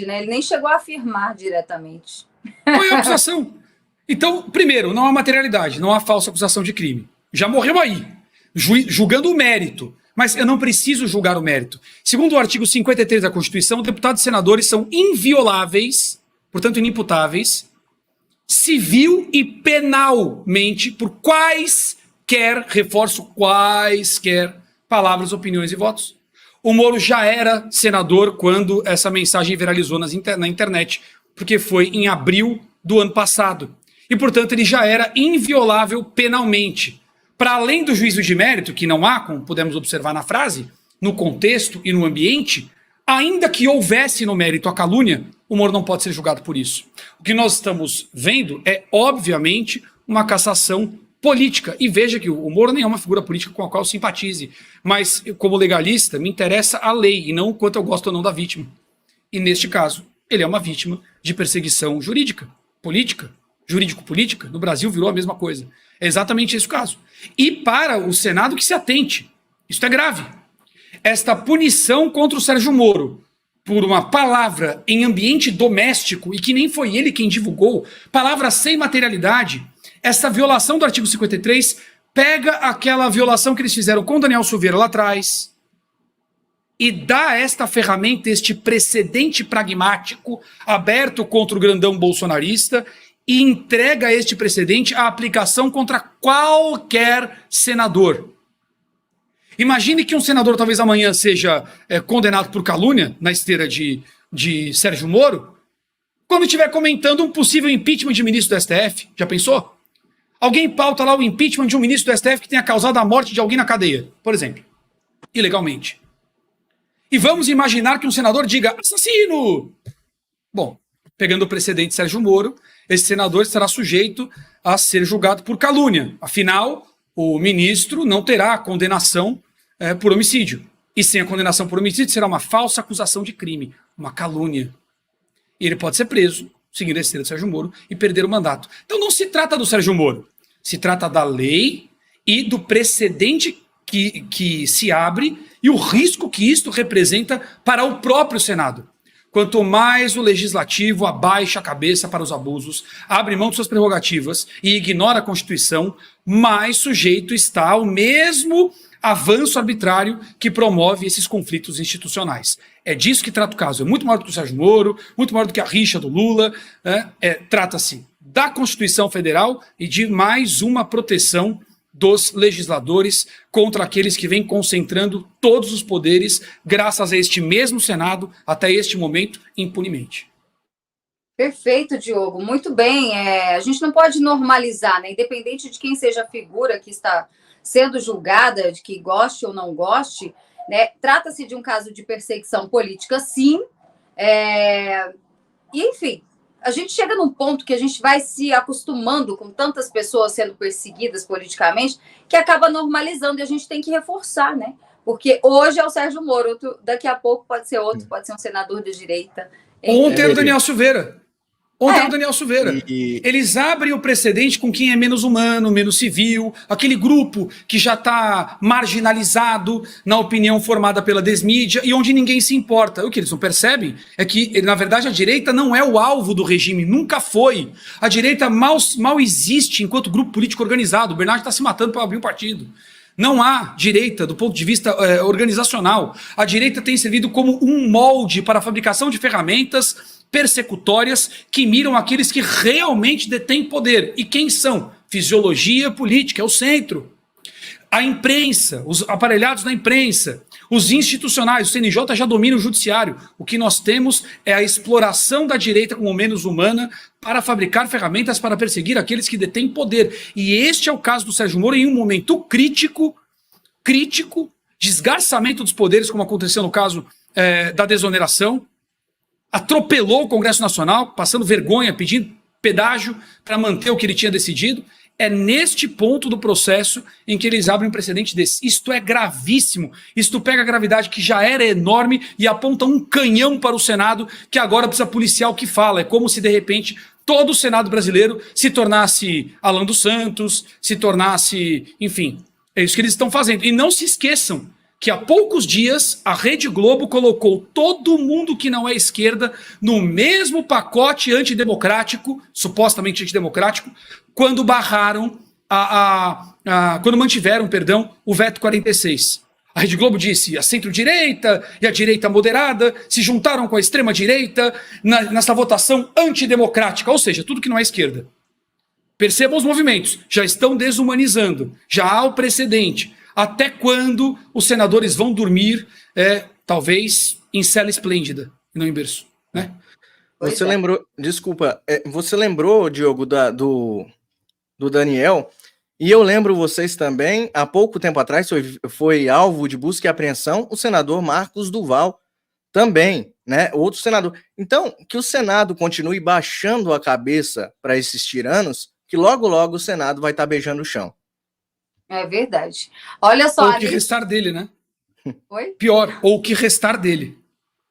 Né? Ele nem chegou a afirmar diretamente. Qual é a acusação? Então, primeiro, não há materialidade, não há falsa acusação de crime. Já morreu aí, julgando o mérito. Mas eu não preciso julgar o mérito. Segundo o artigo 53 da Constituição, deputados e senadores são invioláveis, portanto inimputáveis, civil e penalmente, por quaisquer, reforço, quaisquer palavras, opiniões e votos. O Moro já era senador quando essa mensagem viralizou na internet, porque foi em abril do ano passado. E, portanto, ele já era inviolável penalmente. Para além do juízo de mérito, que não há, como podemos observar na frase, no contexto e no ambiente, ainda que houvesse no mérito a calúnia, o Moro não pode ser julgado por isso. O que nós estamos vendo é, obviamente, uma cassação política. E veja que o Moro nem é uma figura política com a qual eu simpatize. Mas, como legalista, me interessa a lei e não o quanto eu gosto ou não da vítima. E, neste caso, ele é uma vítima de perseguição jurídica, política, jurídico-política. No Brasil virou a mesma coisa. É exatamente esse o caso. E para o Senado que se atente. Isso é grave. Esta punição contra o Sérgio Moro por uma palavra em ambiente doméstico, e que nem foi ele quem divulgou, palavra sem materialidade, essa violação do artigo 53 pega aquela violação que eles fizeram com Daniel Silveira lá atrás e dá esta ferramenta, este precedente pragmático aberto contra o grandão bolsonarista e entrega este precedente à aplicação contra qualquer senador. Imagine que um senador talvez amanhã seja condenado por calúnia na esteira de Sérgio Moro, quando estiver comentando um possível impeachment de ministro do STF. Já pensou? Alguém pauta lá o impeachment de um ministro do STF que tenha causado a morte de alguém na cadeia, por exemplo, ilegalmente. E vamos imaginar que um senador diga assassino. Bom, pegando o precedente de Sérgio Moro, esse senador estará sujeito a ser julgado por calúnia. Afinal, o ministro não terá condenação por homicídio. E sem a condenação por homicídio será uma falsa acusação de crime, uma calúnia. E ele pode ser preso, seguindo a esteira do Sérgio Moro, e perder o mandato. Então não se trata do Sérgio Moro. Se trata da lei e do precedente que se abre e o risco que isto representa para o próprio Senado. Quanto mais o legislativo abaixa a cabeça para os abusos, abre mão de suas prerrogativas e ignora a Constituição, mais sujeito está ao mesmo avanço arbitrário que promove esses conflitos institucionais. É disso que trata o caso. É muito maior do que o Sérgio Moro, muito maior do que a rixa do Lula. Trata-se da Constituição Federal e de mais uma proteção dos legisladores contra aqueles que vêm concentrando todos os poderes, graças a este mesmo Senado, até este momento, impunemente. Perfeito, Diogo. Muito bem. A gente não pode normalizar, né? Independente de quem seja a figura que está sendo julgada, de que goste ou não goste, né? Trata-se de um caso de perseguição política, sim. E, enfim, a gente chega num ponto que a gente vai se acostumando com tantas pessoas sendo perseguidas politicamente que acaba normalizando e a gente tem que reforçar, né? Porque hoje é o Sérgio Moro, daqui a pouco pode ser outro, pode ser um senador de direita. Ontem era o Daniel Silveira. Ontem é o Daniel Silveira. Eles abrem o precedente com quem é menos humano, menos civil, aquele grupo que já está marginalizado na opinião formada pela desmídia e onde ninguém se importa. O que eles não percebem é que, na verdade, a direita não é o alvo do regime, nunca foi. A direita mal existe enquanto grupo político organizado. O Bernardo está se matando para abrir um partido. Não há direita do ponto de vista organizacional. A direita tem servido como um molde para a fabricação de ferramentas persecutórias que miram aqueles que realmente detêm poder. E quem são? Fisiologia política, é o centro. A imprensa, os aparelhados da imprensa, os institucionais, o CNJ já domina o judiciário. O que nós temos é a exploração da direita como menos humana para fabricar ferramentas para perseguir aqueles que detêm poder. E este é o caso do Sérgio Moro em um momento crítico, desgarçamento dos poderes, como aconteceu no caso da desoneração, atropelou o Congresso Nacional, passando vergonha, pedindo pedágio para manter o que ele tinha decidido. É neste ponto do processo em que eles abrem um precedente desse. Isto é gravíssimo. Isto pega a gravidade que já era enorme e aponta um canhão para o Senado, que agora precisa policiar o que fala. É como se, de repente, todo o Senado brasileiro se tornasse Alan dos Santos, se tornasse... Enfim, é isso que eles estão fazendo. E não se esqueçam que há poucos dias a Rede Globo colocou todo mundo que não é esquerda no mesmo pacote antidemocrático, supostamente antidemocrático, quando barraram, quando mantiveram, o veto 46. A Rede Globo disse, a centro-direita e a direita moderada se juntaram com a extrema-direita nessa votação antidemocrática, ou seja, tudo que não é esquerda. Percebam os movimentos, já estão desumanizando, já há o precedente. Até quando os senadores vão dormir, talvez, em cela esplêndida, e não em berço, né? Você lembrou, desculpa, você lembrou, Diogo, do Daniel, e eu lembro vocês também, há pouco tempo atrás foi alvo de busca e apreensão o senador Marcos Duval, também, né, outro senador. Então, que o Senado continue baixando a cabeça para esses tiranos, que logo, logo o Senado vai estar beijando o chão. É verdade. Olha só... Ou o que restar dele, né? Oi? Pior, ou o que restar dele.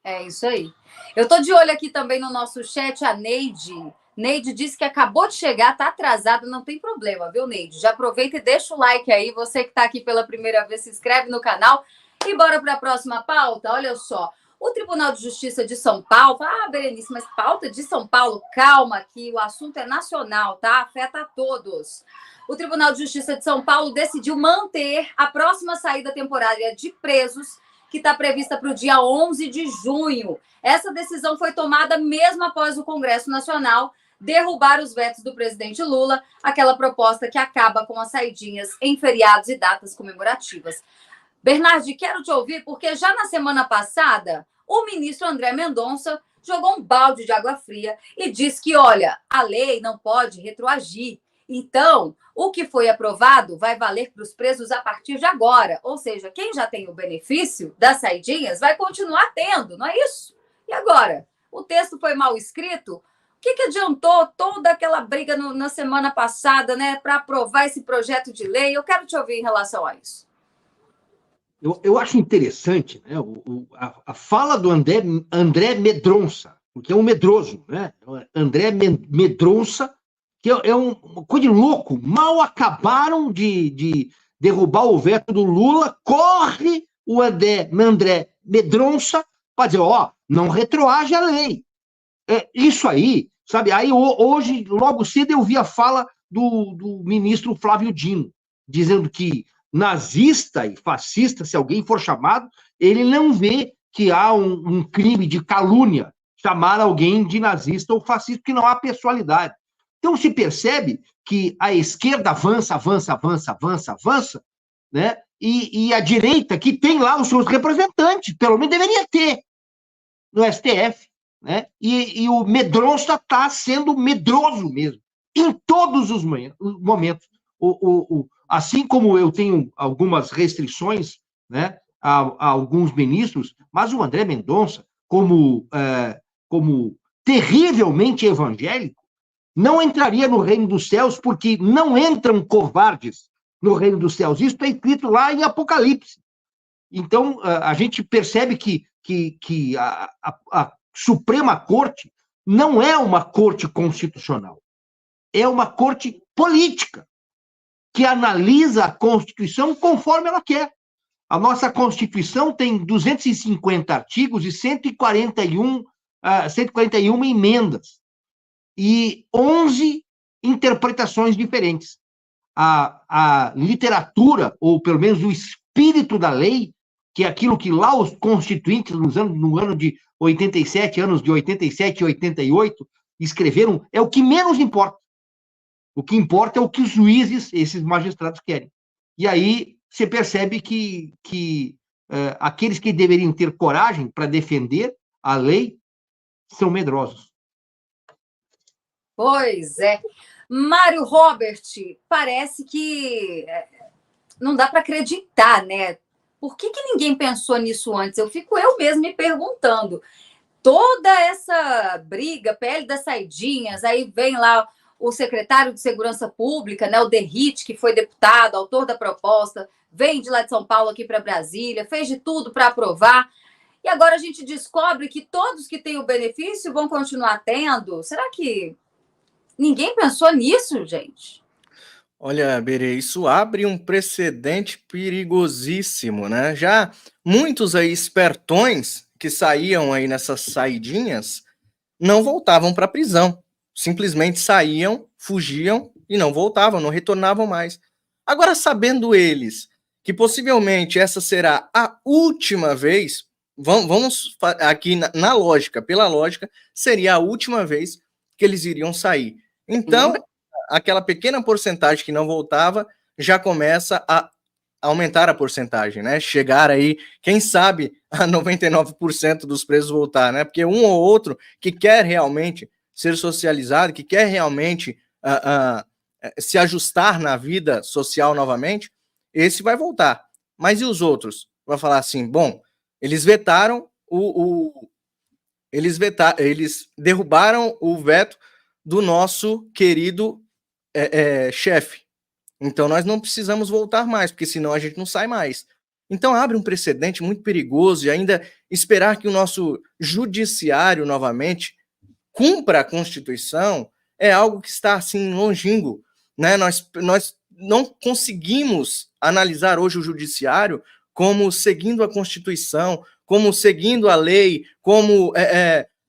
É isso aí. Eu tô de olho aqui também no nosso chat, a Neide. Neide disse que acabou de chegar, tá atrasada, não tem problema, viu, Neide? Já aproveita e deixa o like aí. Você que tá aqui pela primeira vez, se inscreve no canal. E bora para a próxima pauta. Olha só. O Tribunal de Justiça de São Paulo... Berenice, mas pauta de São Paulo, calma, que o assunto é nacional, tá? Afeta a todos. O Tribunal de Justiça de São Paulo decidiu manter a próxima saída temporária de presos, que está prevista para o dia 11 de junho. Essa decisão foi tomada mesmo após o Congresso Nacional derrubar os vetos do presidente Lula, aquela proposta que acaba com as saidinhas em feriados e datas comemorativas. Bernardi, quero te ouvir, porque já na semana passada, o ministro André Mendonça jogou um balde de água fria e disse que, olha, a lei não pode retroagir. Então, o que foi aprovado vai valer para os presos a partir de agora. Ou seja, quem já tem o benefício das saidinhas vai continuar tendo, não é isso? E agora? O texto foi mal escrito? O que adiantou toda aquela briga na semana passada, né, para aprovar esse projeto de lei? Eu quero te ouvir em relação a isso. Eu acho interessante, né, a fala do André Mendonça, porque é um medroso, né? André Mendonça, que é uma coisa de louco. Mal acabaram de derrubar o veto do Lula, corre o André Mendonça para dizer, não retroage a lei. Isso aí, sabe? Aí hoje, logo cedo, eu vi a fala do ministro Flávio Dino, dizendo que nazista e fascista, se alguém for chamado, ele não vê que há um crime de calúnia chamar alguém de nazista ou fascista, porque não há pessoalidade. Então se percebe que a esquerda avança, né? E a direita, que tem lá os seus representantes, pelo menos deveria ter, no STF, né? E o Mendonça está sendo medroso mesmo, em todos os momentos. Assim como eu tenho algumas restrições, né, a alguns ministros, mas o André Mendonça, como terrivelmente evangélico, não entraria no reino dos céus, porque não entram covardes no reino dos céus. Isso está escrito lá em Apocalipse. Então, a gente percebe que a Suprema Corte não é uma corte constitucional, é uma corte política, que analisa a Constituição conforme ela quer. A nossa Constituição tem 250 artigos e 141 emendas e 11 interpretações diferentes. A literatura, ou pelo menos o espírito da lei, que é aquilo que lá os constituintes, no ano de 87, anos de 87 e 88, escreveram, é o que menos importa. O que importa é o que os juízes, esses magistrados, querem. E aí você percebe que aqueles que deveriam ter coragem para defender a lei são medrosos. Pois é. Mário Robert, parece que não dá para acreditar, né? Por que ninguém pensou nisso antes? Eu mesmo me perguntando. Toda essa briga, PL das saidinhas, aí vem lá o secretário de Segurança Pública, né, o Derrite, que foi deputado, autor da proposta, vem de lá de São Paulo aqui para Brasília, fez de tudo para aprovar, e agora a gente descobre que todos que têm o benefício vão continuar tendo. Será que ninguém pensou nisso, gente? Olha, Berê, isso abre um precedente perigosíssimo, né? Já muitos aí espertões que saíam aí nessas saidinhas não voltavam para a prisão. Simplesmente saíam, fugiam e não voltavam, não retornavam mais. Agora, sabendo eles que possivelmente essa será a última vez, vamos aqui na lógica, pela lógica, seria a última vez que eles iriam sair. Então, aquela pequena porcentagem que não voltava já começa a aumentar a porcentagem, né? Chegar aí, quem sabe, a 99% dos presos voltar, né? Porque um ou outro que quer realmente ser socializado, que quer realmente se ajustar na vida social novamente, esse vai voltar. Mas e os outros? Vai falar assim, bom, eles vetaram eles derrubaram o veto do nosso querido chefe. Então nós não precisamos voltar mais, porque senão a gente não sai mais. Então abre um precedente muito perigoso e ainda esperar que o nosso judiciário novamente cumpra a Constituição é algo que está assim longínquo, né? Nós não conseguimos analisar hoje o judiciário como seguindo a Constituição, como seguindo a lei, como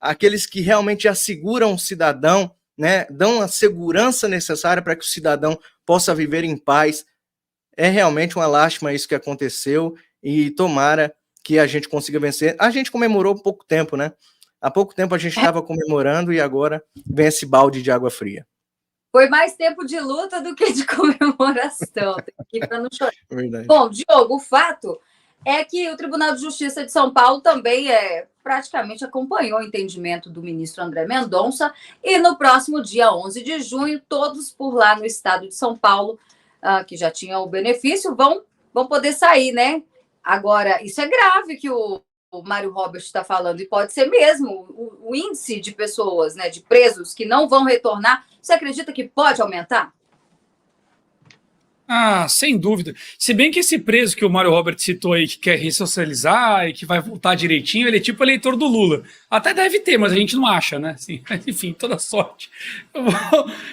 aqueles que realmente asseguram o cidadão, né? Dão a segurança necessária para que o cidadão possa viver em paz. É realmente uma lástima isso que aconteceu e tomara que a gente consiga vencer. A gente comemorou pouco tempo, né? Há pouco tempo a gente estava comemorando e agora vem esse balde de água fria. Foi mais tempo de luta do que de comemoração. Tem que ir para não chorar. Verdade. Bom, Diogo, o fato é que o Tribunal de Justiça de São Paulo também praticamente acompanhou o entendimento do ministro André Mendonça e no próximo dia 11 de junho, todos por lá no estado de São Paulo, que já tinham o benefício, vão poder sair, né? Agora, isso é grave que o Mário Robert está falando, e pode ser mesmo o índice de pessoas, né, de presos que não vão retornar. Você acredita que pode aumentar? Ah, sem dúvida. Se bem que esse preso que o Mário Robert citou aí, que quer ressocializar e que vai voltar direitinho, ele é tipo eleitor do Lula. Até deve ter, mas a gente não acha, né? Assim, enfim, toda sorte.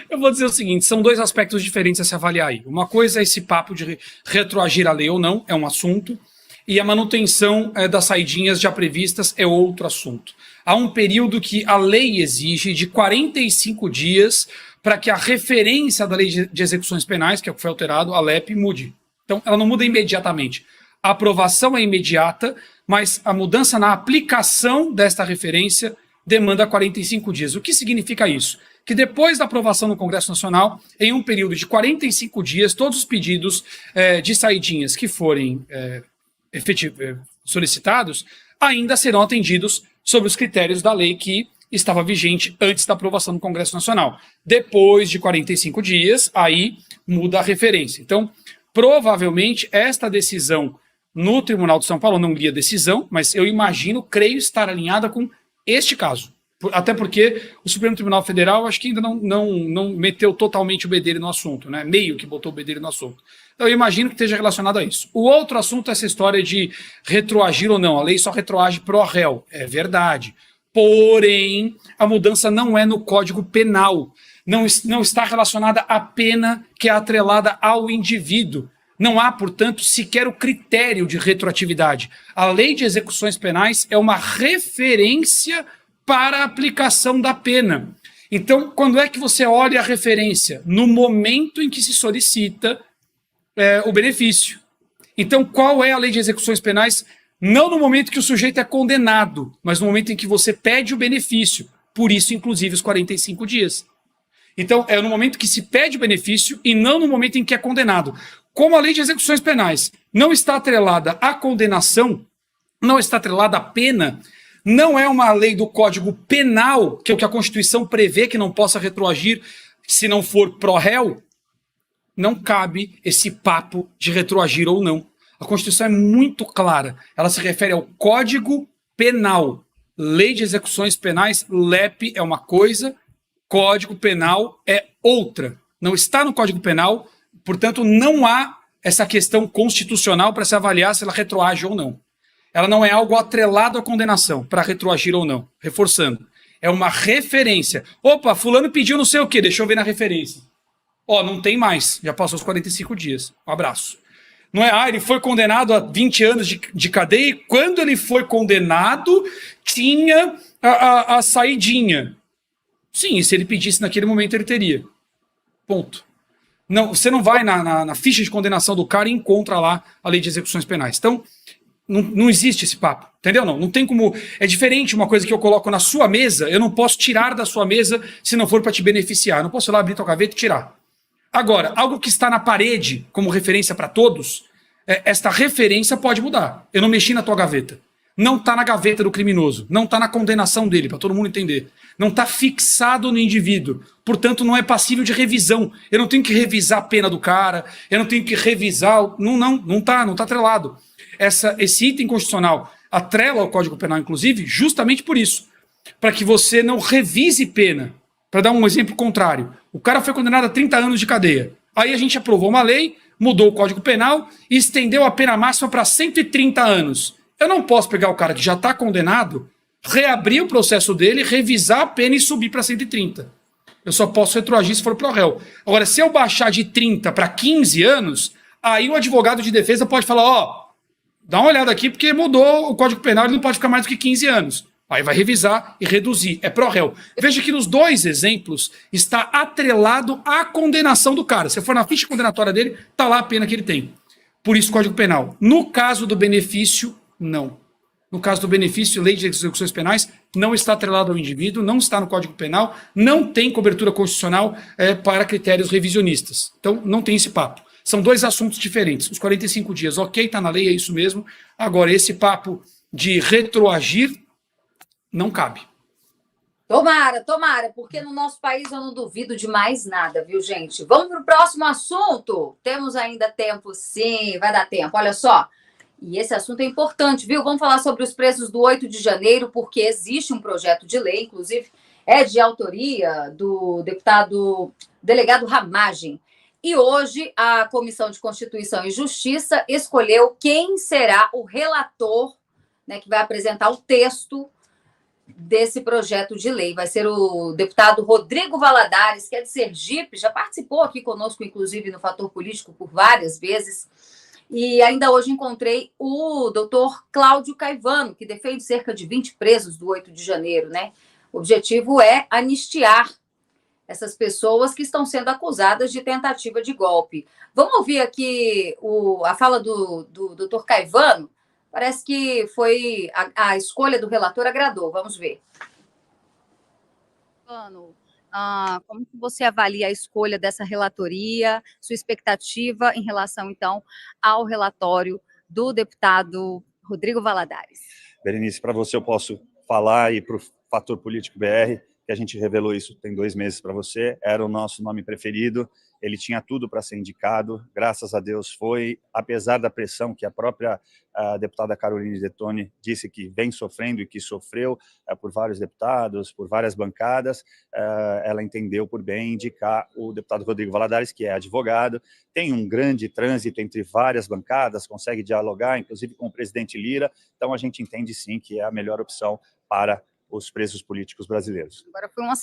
Eu vou dizer o seguinte, são dois aspectos diferentes a se avaliar aí. Uma coisa é esse papo de retroagir a lei ou não, é um assunto, e a manutenção das saidinhas já previstas é outro assunto. Há um período que a lei exige de 45 dias para que a referência da lei de execuções penais, que é o que foi alterado, a LEP, mude. Então, ela não muda imediatamente. A aprovação é imediata, mas a mudança na aplicação desta referência demanda 45 dias. O que significa isso? Que depois da aprovação no Congresso Nacional, em um período de 45 dias, todos os pedidos de saidinhas que forem solicitados ainda serão atendidos sob os critérios da lei que estava vigente antes da aprovação no Congresso Nacional. Depois de 45 dias, aí muda a referência. Então, provavelmente, esta decisão no Tribunal de São Paulo, não li a decisão, mas eu imagino, creio estar alinhada com este caso. Até porque o Supremo Tribunal Federal acho que ainda não meteu totalmente o bedelho no assunto, né? Meio que botou o bedelho no assunto. Então eu imagino que esteja relacionado a isso. O outro assunto é essa história de retroagir ou não. A lei só retroage pro réu. É verdade. Porém, a mudança não é no Código Penal. Não está relacionada à pena que é atrelada ao indivíduo. Não há, portanto, sequer o critério de retroatividade. A lei de execuções penais é uma referência para a aplicação da pena. Então, quando é que você olha a referência? No momento em que se solicita o benefício. Então, qual é a lei de execuções penais? Não no momento que o sujeito é condenado, mas no momento em que você pede o benefício. Por isso, inclusive, os 45 dias. Então, é no momento que se pede o benefício e não no momento em que é condenado. Como a lei de execuções penais não está atrelada à condenação, não está atrelada à pena, não é uma lei do Código Penal, que é o que a Constituição prevê que não possa retroagir se não for pró-réu, não cabe esse papo de retroagir ou não. A Constituição é muito clara. Ela se refere ao Código Penal. Lei de Execuções Penais, LEP, é uma coisa, Código Penal é outra. Não está no Código Penal, portanto, não há essa questão constitucional para se avaliar se ela retroage ou não. Ela não é algo atrelado à condenação, para retroagir ou não. Reforçando. É uma referência. Opa, fulano pediu não sei o quê, deixa eu ver na referência. Ó, não tem mais, já passou os 45 dias. Um abraço. Não é, ele foi condenado a 20 anos de cadeia e quando ele foi condenado, tinha a saidinha. Sim, e se ele pedisse naquele momento, ele teria. Ponto. Não, você não vai na ficha de condenação do cara e encontra lá a lei de execuções penais. Então, não existe esse papo, entendeu? Não tem como... É diferente uma coisa que eu coloco na sua mesa, eu não posso tirar da sua mesa se não for para te beneficiar. Eu não posso ir lá abrir tua gaveta e tirar. Agora, algo que está na parede como referência para todos, esta referência pode mudar. Eu não mexi na tua gaveta. Não está na gaveta do criminoso. Não está na condenação dele, para todo mundo entender. Não está fixado no indivíduo. Portanto, não é passível de revisão. Eu não tenho que revisar a pena do cara, eu não tenho que revisar... Não está atrelado. Esse item constitucional atrela ao Código Penal, inclusive, justamente por isso. Para que você não revise pena. Para dar um exemplo contrário. O cara foi condenado a 30 anos de cadeia. Aí a gente aprovou uma lei, mudou o Código Penal e estendeu a pena máxima para 130 anos. Eu não posso pegar o cara que já está condenado, reabrir o processo dele, revisar a pena e subir para 130. Eu só posso retroagir se for pro réu. Agora, se eu baixar de 30 para 15 anos, aí o advogado de defesa pode falar, dá uma olhada aqui porque mudou o Código Penal, ele não pode ficar mais do que 15 anos. Aí vai revisar e reduzir. É pró-réu. Veja que nos dois exemplos está atrelado à condenação do cara. Se for na ficha condenatória dele, está lá a pena que ele tem. Por isso, Código Penal. No caso do benefício, não. No caso do benefício, lei de execuções penais, não está atrelado ao indivíduo, não está no Código Penal, não tem cobertura constitucional para critérios revisionistas. Então, não tem esse papo. São dois assuntos diferentes. Os 45 dias, ok, está na lei, é isso mesmo. Agora, esse papo de retroagir, não cabe. Tomara, porque no nosso país eu não duvido de mais nada, viu, gente? Vamos para o próximo assunto? Temos ainda tempo, sim, vai dar tempo. Olha só, e esse assunto é importante, viu? Vamos falar sobre os preços do 8 de janeiro, porque existe um projeto de lei, inclusive é de autoria do delegado Ramagem. E hoje a Comissão de Constituição e Justiça escolheu quem será o relator, né, que vai apresentar o texto desse projeto de lei. Vai ser o deputado Rodrigo Valadares, que é de Sergipe, já participou aqui conosco, inclusive, no Fator Político por várias vezes. E ainda hoje encontrei o doutor Cláudio Caivano, que defende cerca de 20 presos do 8 de janeiro, né? O objetivo é anistiar essas pessoas que estão sendo acusadas de tentativa de golpe. Vamos ouvir aqui a fala do doutor Caivano. Parece que foi a escolha do relator agradou. Vamos ver. Como que você avalia a escolha dessa relatoria, sua expectativa em relação, então, ao relatório do deputado Rodrigo Valadares? Berenice, para você eu posso falar e para o Fator Político BR, que a gente revelou isso tem 2 meses para você, era o nosso nome preferido, ele tinha tudo para ser indicado, graças a Deus foi, apesar da pressão que a própria deputada Caroline Detoni disse que vem sofrendo e que sofreu por vários deputados, por várias bancadas, ela entendeu por bem indicar o deputado Rodrigo Valadares, que é advogado, tem um grande trânsito entre várias bancadas, consegue dialogar, inclusive com o presidente Lira, então a gente entende sim que é a melhor opção para os presos políticos brasileiros. Agora foi uma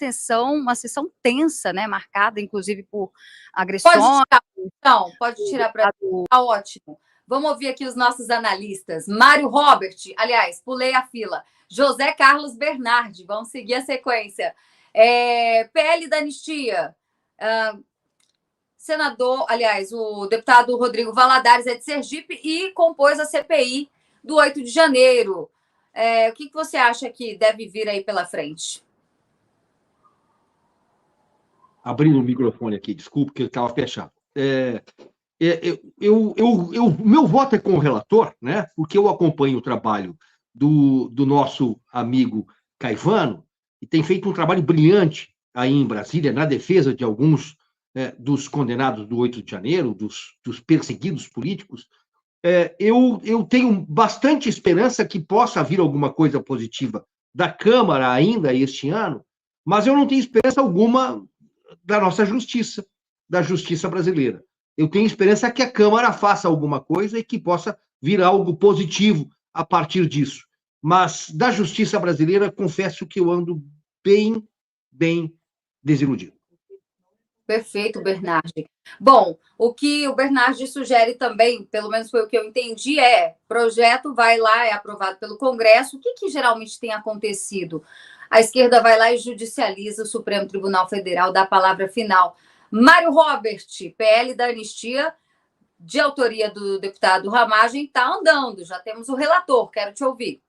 sessão tensa, né, marcada inclusive por agressões. Pode tirar para tá ótimo. Vamos ouvir aqui os nossos analistas. Mário Robert, aliás, pulei a fila. José Carlos Bernardi, vamos seguir a sequência. PL da Anistia. Senador, aliás, o deputado Rodrigo Valadares é de Sergipe e compôs a CPI do 8 de janeiro. O que você acha que deve vir aí pela frente? Abrindo o microfone aqui, desculpe, que ele estava fechado. Meu voto é com o relator, né? Porque eu acompanho o trabalho do nosso amigo Caivano, e tem feito um trabalho brilhante aí em Brasília, na defesa de alguns dos condenados do 8 de janeiro, dos perseguidos políticos. Eu tenho bastante esperança que possa vir alguma coisa positiva da Câmara ainda este ano, mas eu não tenho esperança alguma da nossa justiça, da justiça brasileira. Eu tenho esperança que a Câmara faça alguma coisa e que possa vir algo positivo a partir disso. Mas da justiça brasileira, confesso que eu ando bem desiludido. Perfeito, Bernardi. Bom, o que o Bernardi sugere também, pelo menos foi o que eu entendi, projeto vai lá, é aprovado pelo Congresso. O que geralmente tem acontecido? A esquerda vai lá e judicializa, o Supremo Tribunal Federal dá a palavra final. Mário Robert, PL da anistia, de autoria do deputado Ramagem, está andando. Já temos o relator, quero te ouvir.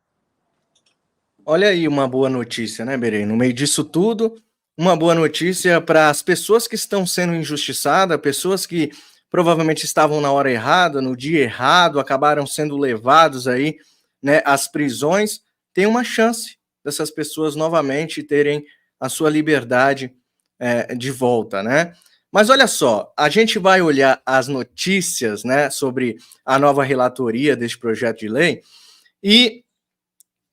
Olha aí uma boa notícia, né, Berê? No meio disso tudo, uma boa notícia para as pessoas que estão sendo injustiçadas, pessoas que provavelmente estavam na hora errada, no dia errado, acabaram sendo levados aí, né, às prisões. Tem uma chance dessas pessoas novamente terem a sua liberdade de volta, né? Mas olha só, a gente vai olhar as notícias, né, sobre a nova relatoria deste projeto de lei e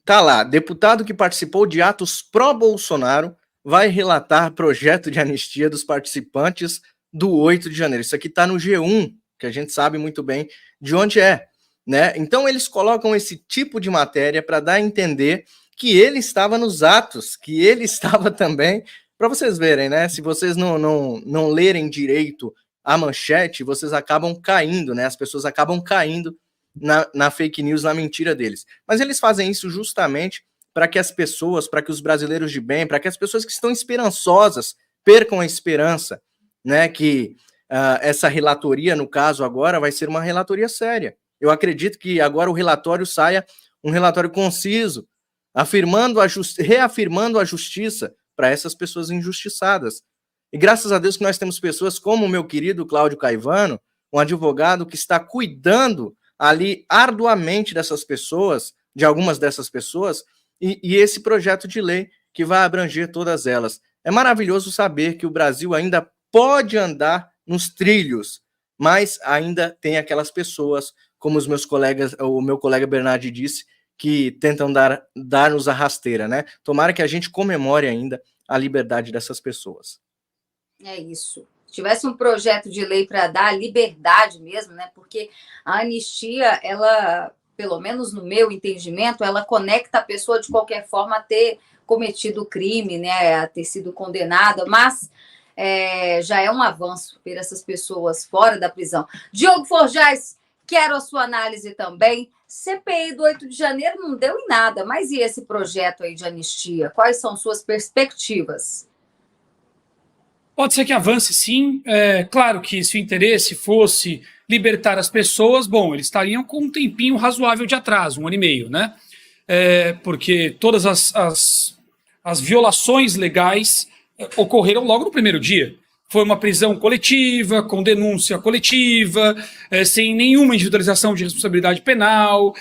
tá lá, deputado que participou de atos pró-Bolsonaro vai relatar projeto de anistia dos participantes do 8 de janeiro. Isso aqui tá no G1, que a gente sabe muito bem de onde é, né? Então eles colocam esse tipo de matéria para dar a entender que ele estava nos atos, que ele estava também, para vocês verem, né? Se vocês não lerem direito a manchete, vocês acabam caindo, né? As pessoas acabam caindo na fake news, na mentira deles. Mas eles fazem isso justamente para que as pessoas, para que os brasileiros de bem, para que as pessoas que estão esperançosas percam a esperança, né? Que essa relatoria, no caso agora, vai ser uma relatoria séria. Eu acredito que agora o relatório saia um relatório conciso, reafirmando a justiça para essas pessoas injustiçadas. E graças a Deus que nós temos pessoas como o meu querido Cláudio Caivano, um advogado que está cuidando ali arduamente dessas pessoas, de algumas dessas pessoas, e esse projeto de lei que vai abranger todas elas. É maravilhoso saber que o Brasil ainda pode andar nos trilhos, mas ainda tem aquelas pessoas, como os meus colegas, o meu colega Bernardi disse, que tentam dar-nos a rasteira, né? Tomara que a gente comemore ainda a liberdade dessas pessoas. É isso. Se tivesse um projeto de lei para dar liberdade mesmo, né? Porque a anistia, ela, pelo menos no meu entendimento, ela conecta a pessoa de qualquer forma a ter cometido o crime, né? A ter sido condenada, mas já é um avanço ver essas pessoas fora da prisão. Diogo Forjaz, quero a sua análise também. CPI do 8 de janeiro não deu em nada, mas e esse projeto aí de anistia? Quais são suas perspectivas? Pode ser que avance, sim. Claro que se o interesse fosse libertar as pessoas, bom, eles estariam com um tempinho razoável de atraso, 1 ano e meio, né? Porque todas as violações legais ocorreram logo no primeiro dia. Foi uma prisão coletiva, com denúncia coletiva, sem nenhuma individualização de responsabilidade penal,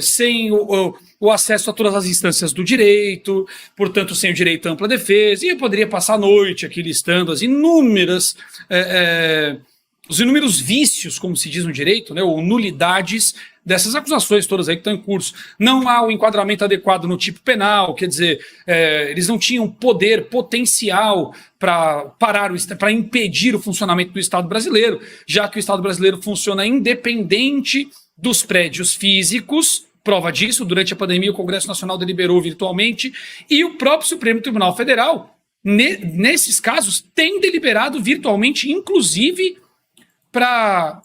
sem o acesso a todas as instâncias do direito, portanto, sem o direito à ampla defesa. E eu poderia passar a noite aqui listando os inúmeros vícios, como se diz no direito, né, ou nulidades dessas acusações todas aí que estão em curso. Não há o enquadramento adequado no tipo penal, quer dizer, eles não tinham potencial para impedir o funcionamento do Estado brasileiro, já que o Estado brasileiro funciona independente dos prédios físicos. Prova disso, durante a pandemia o Congresso Nacional deliberou virtualmente e o próprio Supremo Tribunal Federal, nesses casos, tem deliberado virtualmente, inclusive para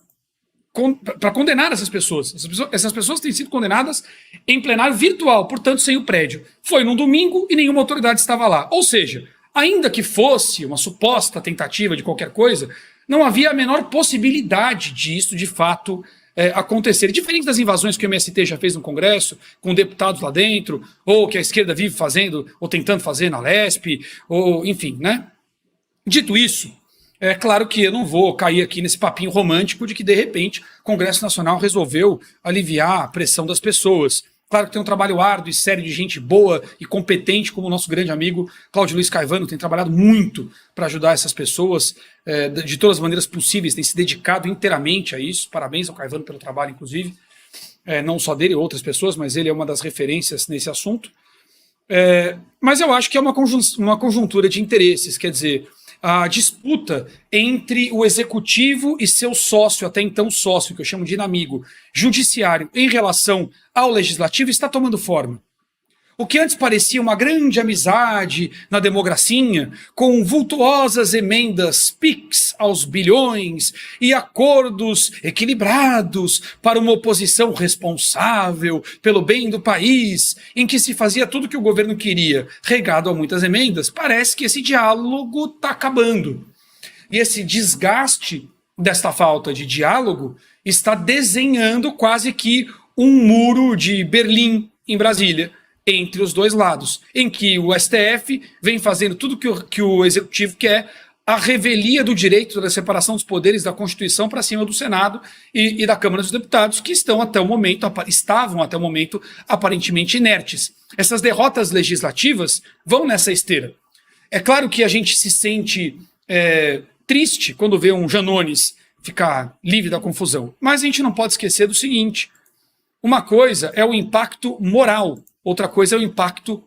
condenar essas pessoas. Essas pessoas têm sido condenadas em plenário virtual, portanto, sem o prédio. Foi num domingo e nenhuma autoridade estava lá. Ou seja, ainda que fosse uma suposta tentativa de qualquer coisa, não havia a menor possibilidade disso, de fato, acontecer. Diferente das invasões que o MST já fez no Congresso, com deputados lá dentro, ou que a esquerda vive fazendo, ou tentando fazer na Lesp, ou enfim, né? Dito isso, É claro que eu não vou cair aqui nesse papinho romântico de que, de repente, o Congresso Nacional resolveu aliviar a pressão das pessoas. Claro que tem um trabalho árduo e sério de gente boa e competente, como o nosso grande amigo Cláudio Luiz Caivano, tem trabalhado muito para ajudar essas pessoas de todas as maneiras possíveis, tem se dedicado inteiramente a isso. Parabéns ao Caivano pelo trabalho, inclusive. Não só dele, outras pessoas, mas ele é uma das referências nesse assunto. Mas eu acho que é uma conjuntura de interesses, quer dizer, a disputa entre o executivo e seu sócio, até então sócio, que eu chamo de inamigo, judiciário, em relação ao legislativo, está tomando forma. O que antes parecia uma grande amizade na democracia, com vultuosas emendas PIX aos bilhões e acordos equilibrados para uma oposição responsável pelo bem do país, em que se fazia tudo o que o governo queria, regado a muitas emendas, parece que esse diálogo está acabando. E esse desgaste desta falta de diálogo está desenhando quase que um muro de Berlim em Brasília, entre os dois lados, em que o STF vem fazendo tudo que o Executivo quer, a revelia do direito da separação dos poderes da Constituição para cima do Senado e da Câmara dos Deputados, que estavam até o momento aparentemente inertes. Essas derrotas legislativas vão nessa esteira. É claro que a gente se sente triste quando vê um Janones ficar livre da confusão, mas a gente não pode esquecer do seguinte: uma coisa é o impacto moral, outra coisa é o impacto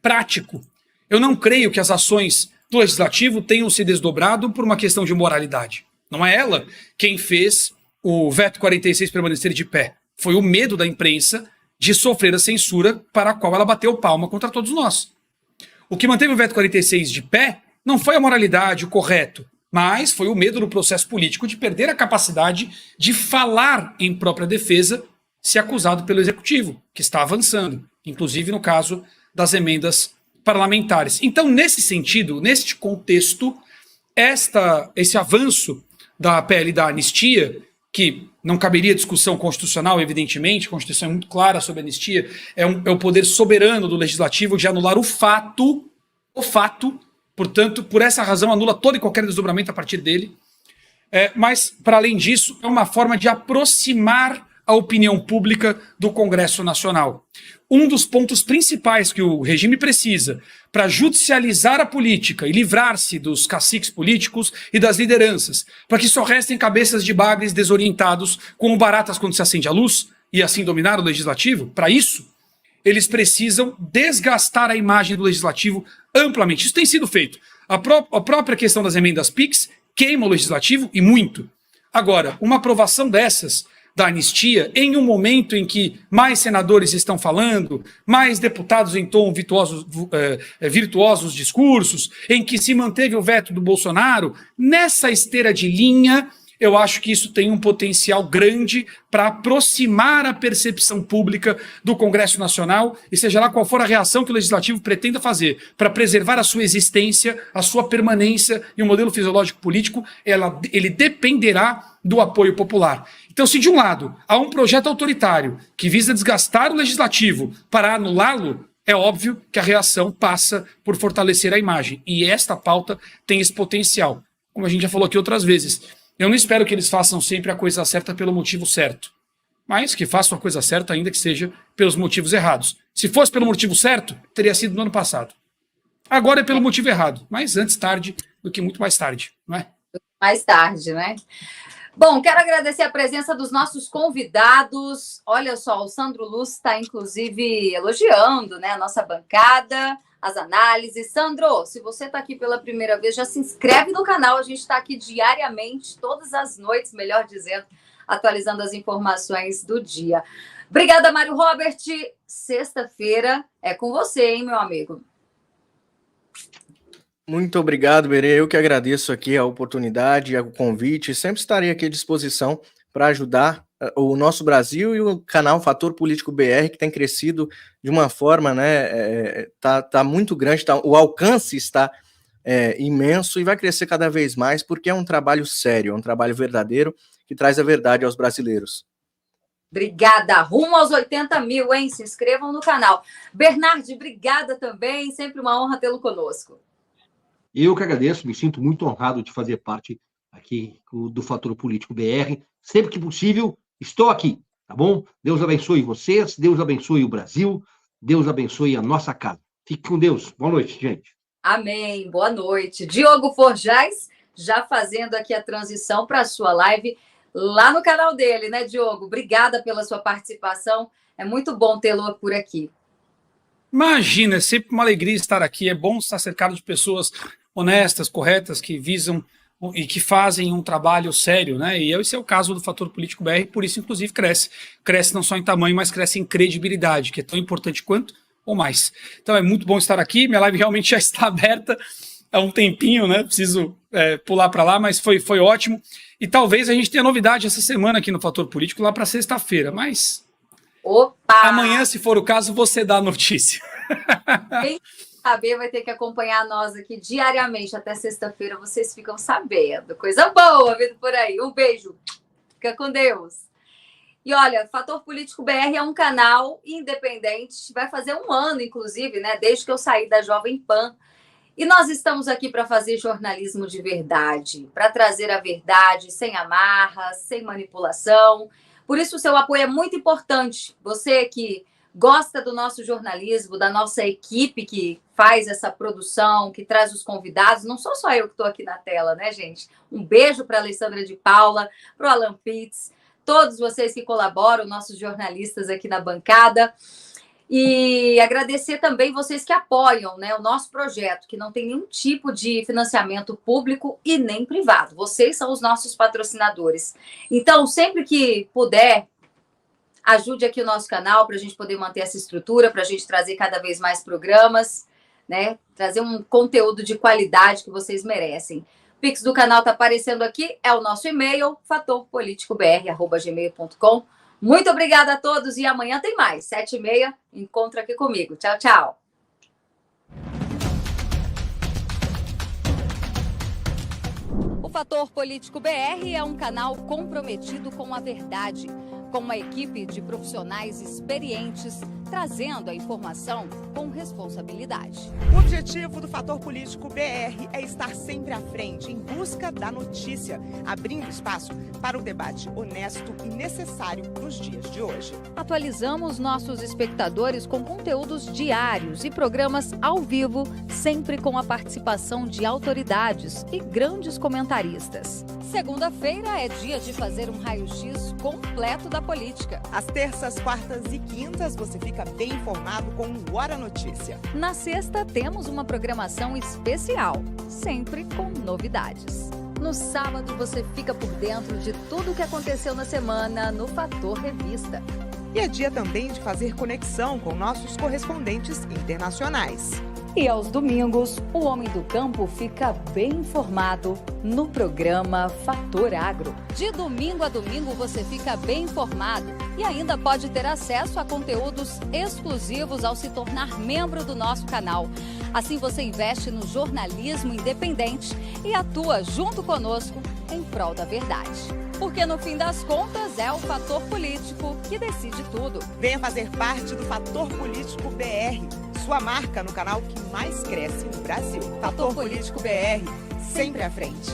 prático. Eu não creio que as ações do Legislativo tenham se desdobrado por uma questão de moralidade. Não é ela quem fez o veto 46 permanecer de pé. Foi o medo da imprensa de sofrer a censura para a qual ela bateu palma contra todos nós. O que manteve o veto 46 de pé não foi a moralidade, o correto, mas foi o medo do processo político de perder a capacidade de falar em própria defesa se acusado pelo Executivo, que está avançando, inclusive no caso das emendas parlamentares. Então, nesse sentido, neste contexto, esse avanço da PL da anistia, que não caberia discussão constitucional, evidentemente, a Constituição é muito clara sobre a anistia, é o poder soberano do Legislativo de anular o fato, portanto, por essa razão, anula todo e qualquer desdobramento a partir dele. Mas, para além disso, é uma forma de aproximar a opinião pública do Congresso Nacional. Um dos pontos principais que o regime precisa para judicializar a política e livrar-se dos caciques políticos e das lideranças, para que só restem cabeças de bagres desorientados como baratas quando se acende a luz e assim dominar o legislativo, para isso, eles precisam desgastar a imagem do legislativo amplamente. Isso tem sido feito. A própria questão das emendas PIX queima o legislativo e muito. Agora, uma aprovação dessas da anistia, em um momento em que mais senadores estão falando, mais deputados entoam virtuosos discursos, em que se manteve o veto do Bolsonaro, nessa esteira de linha, eu acho que isso tem um potencial grande para aproximar a percepção pública do Congresso Nacional, e seja lá qual for a reação que o Legislativo pretenda fazer para preservar a sua existência, a sua permanência e o modelo fisiológico político, ele dependerá do apoio popular. Então, se de um lado há um projeto autoritário que visa desgastar o Legislativo para anulá-lo, é óbvio que a reação passa por fortalecer a imagem. E esta pauta tem esse potencial. Como a gente já falou aqui outras vezes, eu não espero que eles façam sempre a coisa certa pelo motivo certo, mas que façam a coisa certa ainda que seja pelos motivos errados. Se fosse pelo motivo certo, teria sido no ano passado. Agora é pelo motivo errado, mas antes tarde do que muito mais tarde, não é? Mais tarde, né? Bom, quero agradecer a presença dos nossos convidados. Olha só, o Sandro Luz está, inclusive, elogiando, né, a nossa bancada, as análises. Sandro, se você está aqui pela primeira vez, já se inscreve no canal. A gente está aqui diariamente, todas as noites, melhor dizendo, atualizando as informações do dia. Obrigada, Mário Robert. Sexta-feira é com você, hein, meu amigo? Muito obrigado, Berê. Eu que agradeço aqui a oportunidade, o convite. Sempre estarei aqui à disposição para ajudar o nosso Brasil e o canal Fator Político BR, que tem crescido de uma forma, né? Tá muito grande, o alcance está imenso e vai crescer cada vez mais, porque é um trabalho sério, é um trabalho verdadeiro que traz a verdade aos brasileiros. Obrigada. Rumo aos 80 mil, hein? Se inscrevam no canal. Bernardi, obrigada também. Sempre uma honra tê-lo conosco. Eu que agradeço, me sinto muito honrado de fazer parte aqui do Fator Político BR. Sempre que possível, estou aqui, tá bom? Deus abençoe vocês, Deus abençoe o Brasil, Deus abençoe a nossa casa. Fique com Deus. Boa noite, gente. Amém. Boa noite. Diogo Forjaz, já fazendo aqui a transição para a sua live lá no canal dele, né, Diogo? Obrigada pela sua participação. É muito bom tê-lo por aqui. Imagina, é sempre uma alegria estar aqui. É bom estar cercado de pessoas honestas, corretas, que visam e que fazem um trabalho sério, né? E esse é o caso do Fator Político BR, por isso, inclusive, cresce. Cresce não só em tamanho, mas cresce em credibilidade, que é tão importante quanto ou mais. Então é muito bom estar aqui. Minha live realmente já está aberta há um tempinho, né? Preciso pular para lá, mas foi ótimo. E talvez a gente tenha novidade essa semana aqui no Fator Político, lá para sexta-feira, mas... Opa! Amanhã, se for o caso, você dá a notícia. Quem saber vai ter que acompanhar nós aqui diariamente até sexta-feira. Vocês ficam sabendo. Coisa boa vindo por aí. Um beijo. Fica com Deus. E olha, Fator Político BR é um canal independente. Vai fazer um ano, inclusive, né? Desde que eu saí da Jovem Pan. E nós estamos aqui para fazer jornalismo de verdade, para trazer a verdade sem amarras, sem manipulação. Por isso, o seu apoio é muito importante. Você que gosta do nosso jornalismo, da nossa equipe que faz essa produção, que traz os convidados. Não sou só eu que estou aqui na tela, né, gente? Um beijo para a Alessandra de Paula, para o Alan Pitts, todos vocês que colaboram, nossos jornalistas aqui na bancada. E agradecer também vocês que apoiam, né, o nosso projeto, que não tem nenhum tipo de financiamento público e nem privado. Vocês são os nossos patrocinadores. Então, sempre que puder, ajude aqui o nosso canal para a gente poder manter essa estrutura, para a gente trazer cada vez mais programas, né? Trazer um conteúdo de qualidade que vocês merecem. O Pix do canal está aparecendo aqui, é o nosso e-mail, fatorpoliticobr@gmail.com. Muito obrigada a todos e amanhã tem mais. 7h30, encontro aqui comigo. Tchau, tchau. O Fator Político BR é um canal comprometido com a verdade, com uma equipe de profissionais experientes, trazendo a informação com responsabilidade. O objetivo do Fator Político BR é estar sempre à frente, em busca da notícia, abrindo espaço para o debate honesto e necessário nos dias de hoje. Atualizamos nossos espectadores com conteúdos diários e programas ao vivo, sempre com a participação de autoridades e grandes comentaristas. Segunda-feira é dia de fazer um raio-x completo da política. Às terças, quartas e quintas, você fica bem informado com o Hora Notícia. Na sexta, temos uma programação especial, sempre com novidades. No sábado, você fica por dentro de tudo o que aconteceu na semana no Fator Revista. E é dia também de fazer conexão com nossos correspondentes internacionais. E aos domingos, o homem do campo fica bem informado no programa Fator Agro. De domingo a domingo você fica bem informado e ainda pode ter acesso a conteúdos exclusivos ao se tornar membro do nosso canal. Assim você investe no jornalismo independente e atua junto conosco em prol da verdade. Porque no fim das contas é o Fator Político que decide tudo. Venha fazer parte do Fator Político BR, sua marca no canal que mais cresce no Brasil. Fator Político BR, sempre à frente.